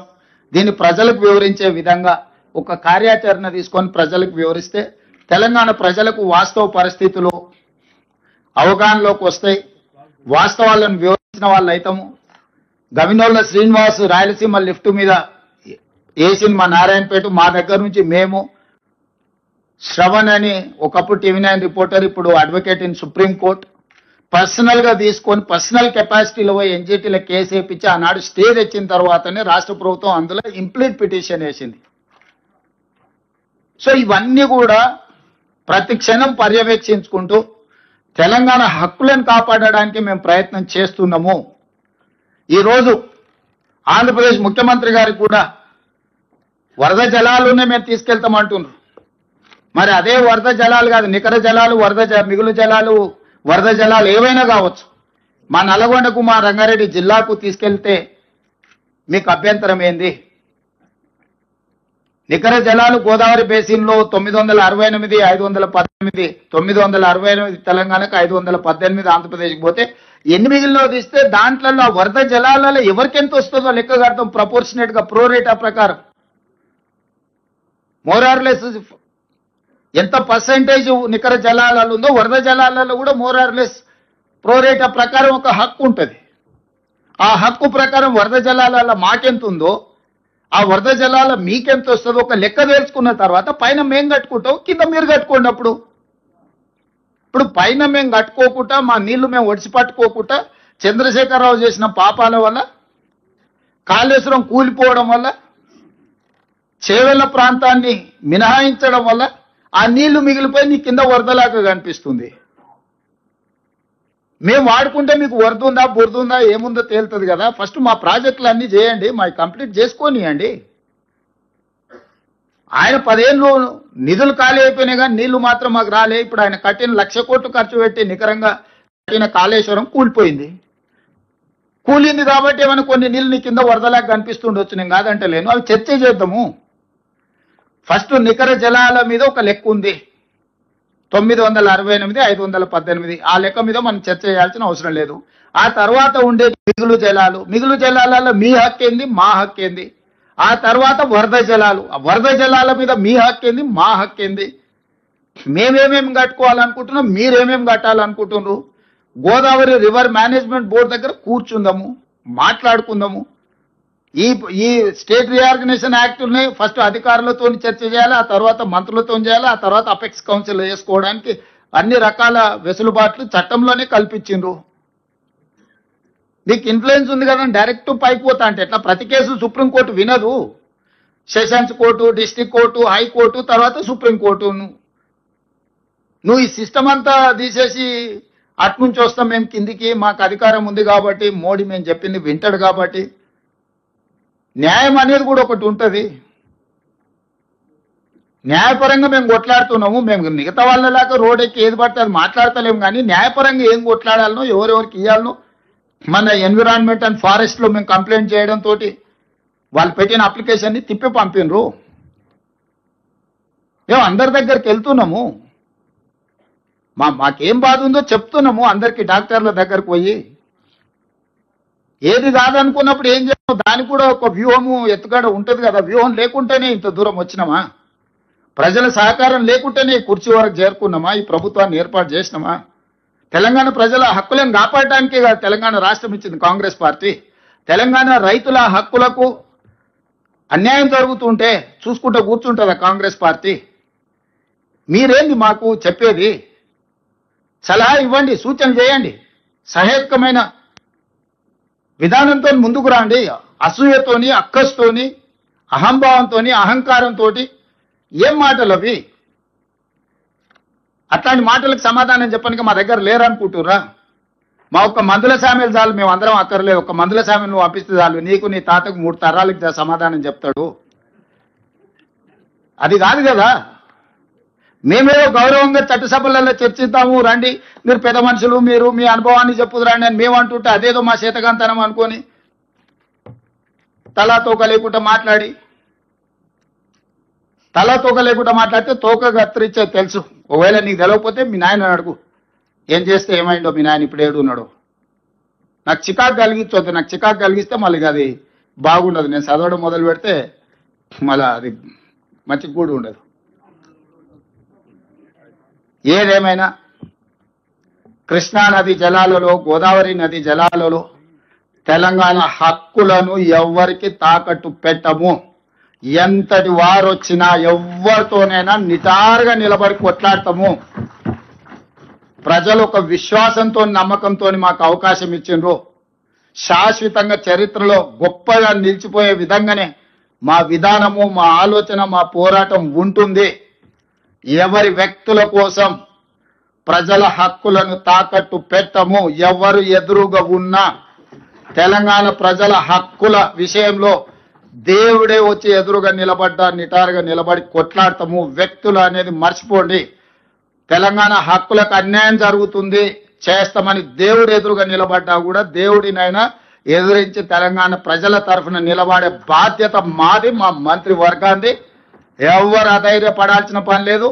దీన్ని ప్రజలకు వివరించే విధంగా ఒక కార్యాచరణ తీసుకొని ప్రజలకు వివరిస్తే తెలంగాణ ప్రజలకు వాస్తవ పరిస్థితులు అవగాహనలోకి వస్తాయి. వాస్తవాలను వివరించిన వాళ్ళు అయితాము. గవినోళ్ళ శ్రీనివాస్ రాయలసీమ లిఫ్ట్ మీద వేసిన మా నారాయణపేట, మా దగ్గర నుంచి మేము శ్రవణ్ అని ఒకప్పుడు టీవీ9 రిపోర్టర్, ఇప్పుడు advocate in supreme court, personal గా తీసుకొని పర్సనల్ కెపాసిటీలో ఎన్జిటీలో కేసు వేయించి ఆనాడు స్టే తెచ్చిన తర్వాతనే రాష్ట్ర ప్రభుత్వం అందులో ఇంప్లీట్ పిటిషన్ వేసింది. సో ఇవన్నీ కూడా ప్రతి క్షణం పర్యవేక్షించుకుంటూ తెలంగాణ హక్కులను కాపాడడానికి మేము ప్రయత్నం చేస్తున్నాము. ఈరోజు ఆంధ్రప్రదేశ్ ముఖ్యమంత్రి గారికి కూడా వరద జలాలునే మేము తీసుకెళ్తామంటున్నారు. మరి అదే వరద జలాలు కాదు, నికర జలాలు, మిగులు జలాలు, వరద జలాలు ఏవైనా కావచ్చు, మా నల్గొండకు, మా రంగారెడ్డి జిల్లాకు తీసుకెళ్తే మీకు అభ్యంతరం ఏంది? నికర జలాలు గోదావరి బేసిన్లో 968, 518, 968 తెలంగాణకు, 518 ఆంధ్రప్రదేశ్కి పోతే 8 తీస్తే దాంట్లో ఆ వరద జలాలలో ఎవరికెంత వస్తుందో లెక్క కడతాం ప్రపోర్షనేట్ గా, ప్రోరేటా ప్రకారం. మోరార్లెస్ ఎంత పర్సెంటేజ్ నికర జలాలలో ఉందో వరద జలాలలో కూడా మోరార్లెస్ ప్రోరేటా ప్రకారం ఒక హక్కు ఉంటుంది. ఆ హక్కు ప్రకారం వరద జలాలలో మాకెంత ఉందో ఆ వరద జలాల మీకెంత వస్తుందో ఒక లెక్క తెలుసుకున్న తర్వాత పైన మేము కట్టుకుంటాం, కింద మీరు కట్టుకున్నప్పుడు. ఇప్పుడు పైన మేము కట్టుకోకుండా, మా నీళ్లు మేము ఒడిసిపట్టుకోకుండా, చంద్రశేఖరరావు చేసిన పాపాల వల్ల, కాళేశ్వరం కూలిపోవడం వల్ల, చేవెళ్ల ప్రాంతాన్ని మినహాయించడం వల్ల ఆ నీళ్లు మిగిలిపోయి నీ కింద వరదలాగా కనిపిస్తుంది. మేము వాడుకుంటే మీకు వరద ఉందా, బురద ఉందా, ఏముందో తేలుతుంది కదా. ఫస్ట్ మా ప్రాజెక్టులు అన్నీ చేయండి, మా కంప్లీట్ చేసుకోనియండి. ఆయన 10 ఏళ్ళు నిధులు ఖాళీ అయిపోయినాయి కానీ నీళ్లు మాత్రం మాకు రాలే. ఇప్పుడు ఆయన కట్టిన 1,00,000 కోట్లు ఖర్చు పెట్టి నికరంగా కట్టిన కాళేశ్వరం కూలిపోయింది. కూలింది కాబట్టి ఏమైనా కొన్ని నీళ్ళు నీ కింద వరదలాగా కనిపిస్తుండొచ్చు, నేను కాదంటే లేను. అవి చర్చ చేద్దాము. ఫస్ట్ నికర జలాల మీద ఒక లెక్క ఉంది, 968, 518. ఆ లెక్క మీద మనం చర్చ చేయాల్సిన అవసరం లేదు. ఆ తర్వాత ఉండే మిగులు జలాలలో మీ హక్కు ఏంది, మా హక్కు ఏంది. ఆ తర్వాత వరద జలాలు, ఆ వరద జలాల మీద మీ హక్కు ఏంది, మా హక్కు ఏంది. మేమేమేమి కట్టుకోవాలనుకుంటున్నాం, మీరేమేమి కట్టాలనుకుంటున్నారు. గోదావరి రివర్ మేనేజ్మెంట్ బోర్డు దగ్గర కూర్చుందాము, మాట్లాడుకుందాము. ఈ స్టేట్ రీఆర్గనైజేషన్ యాక్ట్ని ఫస్ట్ అధికారులతో చర్చ చేయాలి, ఆ తర్వాత మంత్రులతో చేయాలి, ఆ తర్వాత అపెక్స్ కౌన్సిల్ వేసుకోవడానికి అన్ని రకాల వెసులుబాట్లు చట్టంలోనే కల్పించిండ్రు. నీకు ఇన్ఫ్లుయెన్స్ ఉంది కదా, డైరెక్ట్ పైకి పోతా అంటే ఎట్లా? ప్రతి కేసు సుప్రీంకోర్టు వినదు. Sessions court, district court, high court, తర్వాత సుప్రీంకోర్టు. నువ్వు ఈ సిస్టమ్ అంతా తీసేసి అట్నుంచి వస్తాం మేము కిందికి, మాకు అధికారం ఉంది కాబట్టి, మోడీ మేము చెప్పింది వింటాడు కాబట్టి. న్యాయం అనేది కూడా ఒకటి ఉంటుంది. న్యాయపరంగా మేము కొట్లాడుతున్నాము. మేము మిగతా వాళ్ళలాగా రోడ్ ఎక్కి ఏది పడితే అది మాట్లాడతలేము, కానీ న్యాయపరంగా ఏం కొట్లాడాలనో, ఎవరెవరికి ఇవ్వాలనో, మన ఎన్విరాన్మెంట్ అండ్ ఫారెస్ట్లో మేము కంప్లైంట్ చేయడంతో వాళ్ళు పెట్టిన అప్లికేషన్ని తిప్పి పంపినరు. మేము అందరి దగ్గరికి వెళ్తున్నాము, మాకేం బాధ ఉందో చెప్తున్నాము అందరికీ, డాక్టర్ల దగ్గరకు పోయి. ఏది కాదనుకున్నప్పుడు ఏం చేస్తాం, దానికి కూడా ఒక వ్యూహము ఎత్తుగడ ఉంటుంది కదా. వ్యూహం లేకుంటేనే ఇంత దూరం వచ్చినామా? ప్రజల సహకారం లేకుంటేనే కుర్చీ వరకు చేరుకున్నామా? ఈ ప్రభుత్వాన్ని ఏర్పాటు చేసినామా? తెలంగాణ ప్రజల హక్కులను కాపాడటానికే కదా తెలంగాణ రాష్ట్రం ఇచ్చింది కాంగ్రెస్ పార్టీ. తెలంగాణ రైతుల హక్కులకు అన్యాయం జరుగుతుంటే చూసుకుంటూ కూర్చుంటుందా కాంగ్రెస్ పార్టీ? మీరేంది మాకు చెప్పేది? సలహా ఇవ్వండి, సూచన చేయండి, సహేతుకమైన విధానంతో ముందుకు రండి. అసూయతోని, అక్కస్తోని, అహంభావంతోని, అహంకారంతో ఏం మాటలు అవి? అట్లాంటి మాటలకు సమాధానం చెప్పడానికి మా దగ్గర లేరనుకుంటుర్రా? మా ఒక్క మందుల సామెలు చాలు, మేము అందరం అక్కర్లేదు. ఒక మందుల సామెలు నువ్వు పంపిస్తే చాలు, నీకు నీ తాతకు 3 తరాలకు సమాధానం చెప్తాడు. అది కాదు కదా. మేమేదో గౌరవంగా చట్టసభలలో చర్చిద్దాము, రండి మీరు పెద్ద మనుషులు, మీరు మీ అనుభవాన్ని చెప్పుదు రండి అని మేము అంటుంటే అదేదో మా చేతగాంతనం అనుకొని తలా తోక లేకుండా మాట్లాడితే తోక కత్తిరించే తెలుసు. ఒకవేళ నీకు తెలవకపోతే మీ నాయన అడుగు, ఏం చేస్తే ఏమైందో మీ నాయన ఇప్పుడు ఏడున్నాడు. నాకు చికాకు కలిగించొద్దు. నాకు చికాకు కలిగిస్తే మళ్ళీ అది బాగుండదు. నేను చదవడం మొదలు పెడితే మళ్ళీ అది మంచి కూడా ఉండదు. ఏదేమైనా కృష్ణా నది జలాలలో, గోదావరి నది జలాలలో తెలంగాణ హక్కులను ఎవ్వరికి తాకట్టు పెట్టము. ఎంతటి వారొచ్చినా ఎవరితోనైనా నిటారుగా నిలబడి కొట్లాడతాము. ప్రజలు ఒక విశ్వాసంతో, నమ్మకంతో మాకు అవకాశం ఇచ్చిండ్రు. శాశ్వతంగా చరిత్రలో గొప్పగా నిలిచిపోయే విధంగానే మా విధానము, మా ఆలోచన, మా పోరాటం ఉంటుంది. ఎవరి వ్యక్తుల కోసం ప్రజల హక్కులను తాకట్టు పెట్టము. ఎవరు ఎదురుగా ఉన్నా తెలంగాణ ప్రజల హక్కుల విషయంలో దేవుడే వచ్చి ఎదురుగా నిలబడ్డా నిటారుగా నిలబడి కొట్లాడతాము. వ్యక్తులు అనేది మర్చిపోండి. తెలంగాణ హక్కులకు అన్యాయం జరుగుతుంది చేస్తామని దేవుడు ఎదురుగా నిలబడ్డా కూడా దేవుడినైనా ఎదురించి తెలంగాణ ప్రజల తరఫున నిలబడే బాధ్యత మాది, మా మంత్రి వర్గాంది. ఎవరు అధైర్యపడాల్సిన పని లేదు.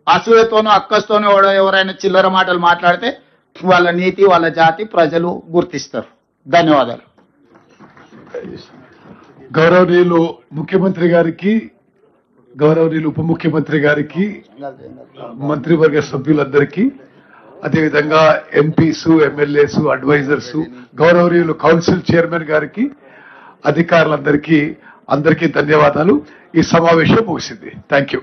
అసూయతోనూ అక్కస్తోనూ ఎవరైనా చిల్లర మాటలు మాట్లాడితే వాళ్ళ నీతి, వాళ్ళ జాతి ప్రజలు గుర్తిస్తారు. ధన్యవాదాలు. గౌరవనీయులు ముఖ్యమంత్రి గారికి, గౌరవనీయులు ఉప ముఖ్యమంత్రి గారికి, మంత్రివర్గ సభ్యులందరికీ, అదేవిధంగా ఎంపీస్, ఎమ్మెల్యేస్, అడ్వైజర్స్, గౌరవనీయులు కౌన్సిల్ చైర్మన్ గారికి, అధికారులందరికీ అందరికీ ధన్యవాదాలు. ఈ సమావేశం ముగిసింది. Thank you.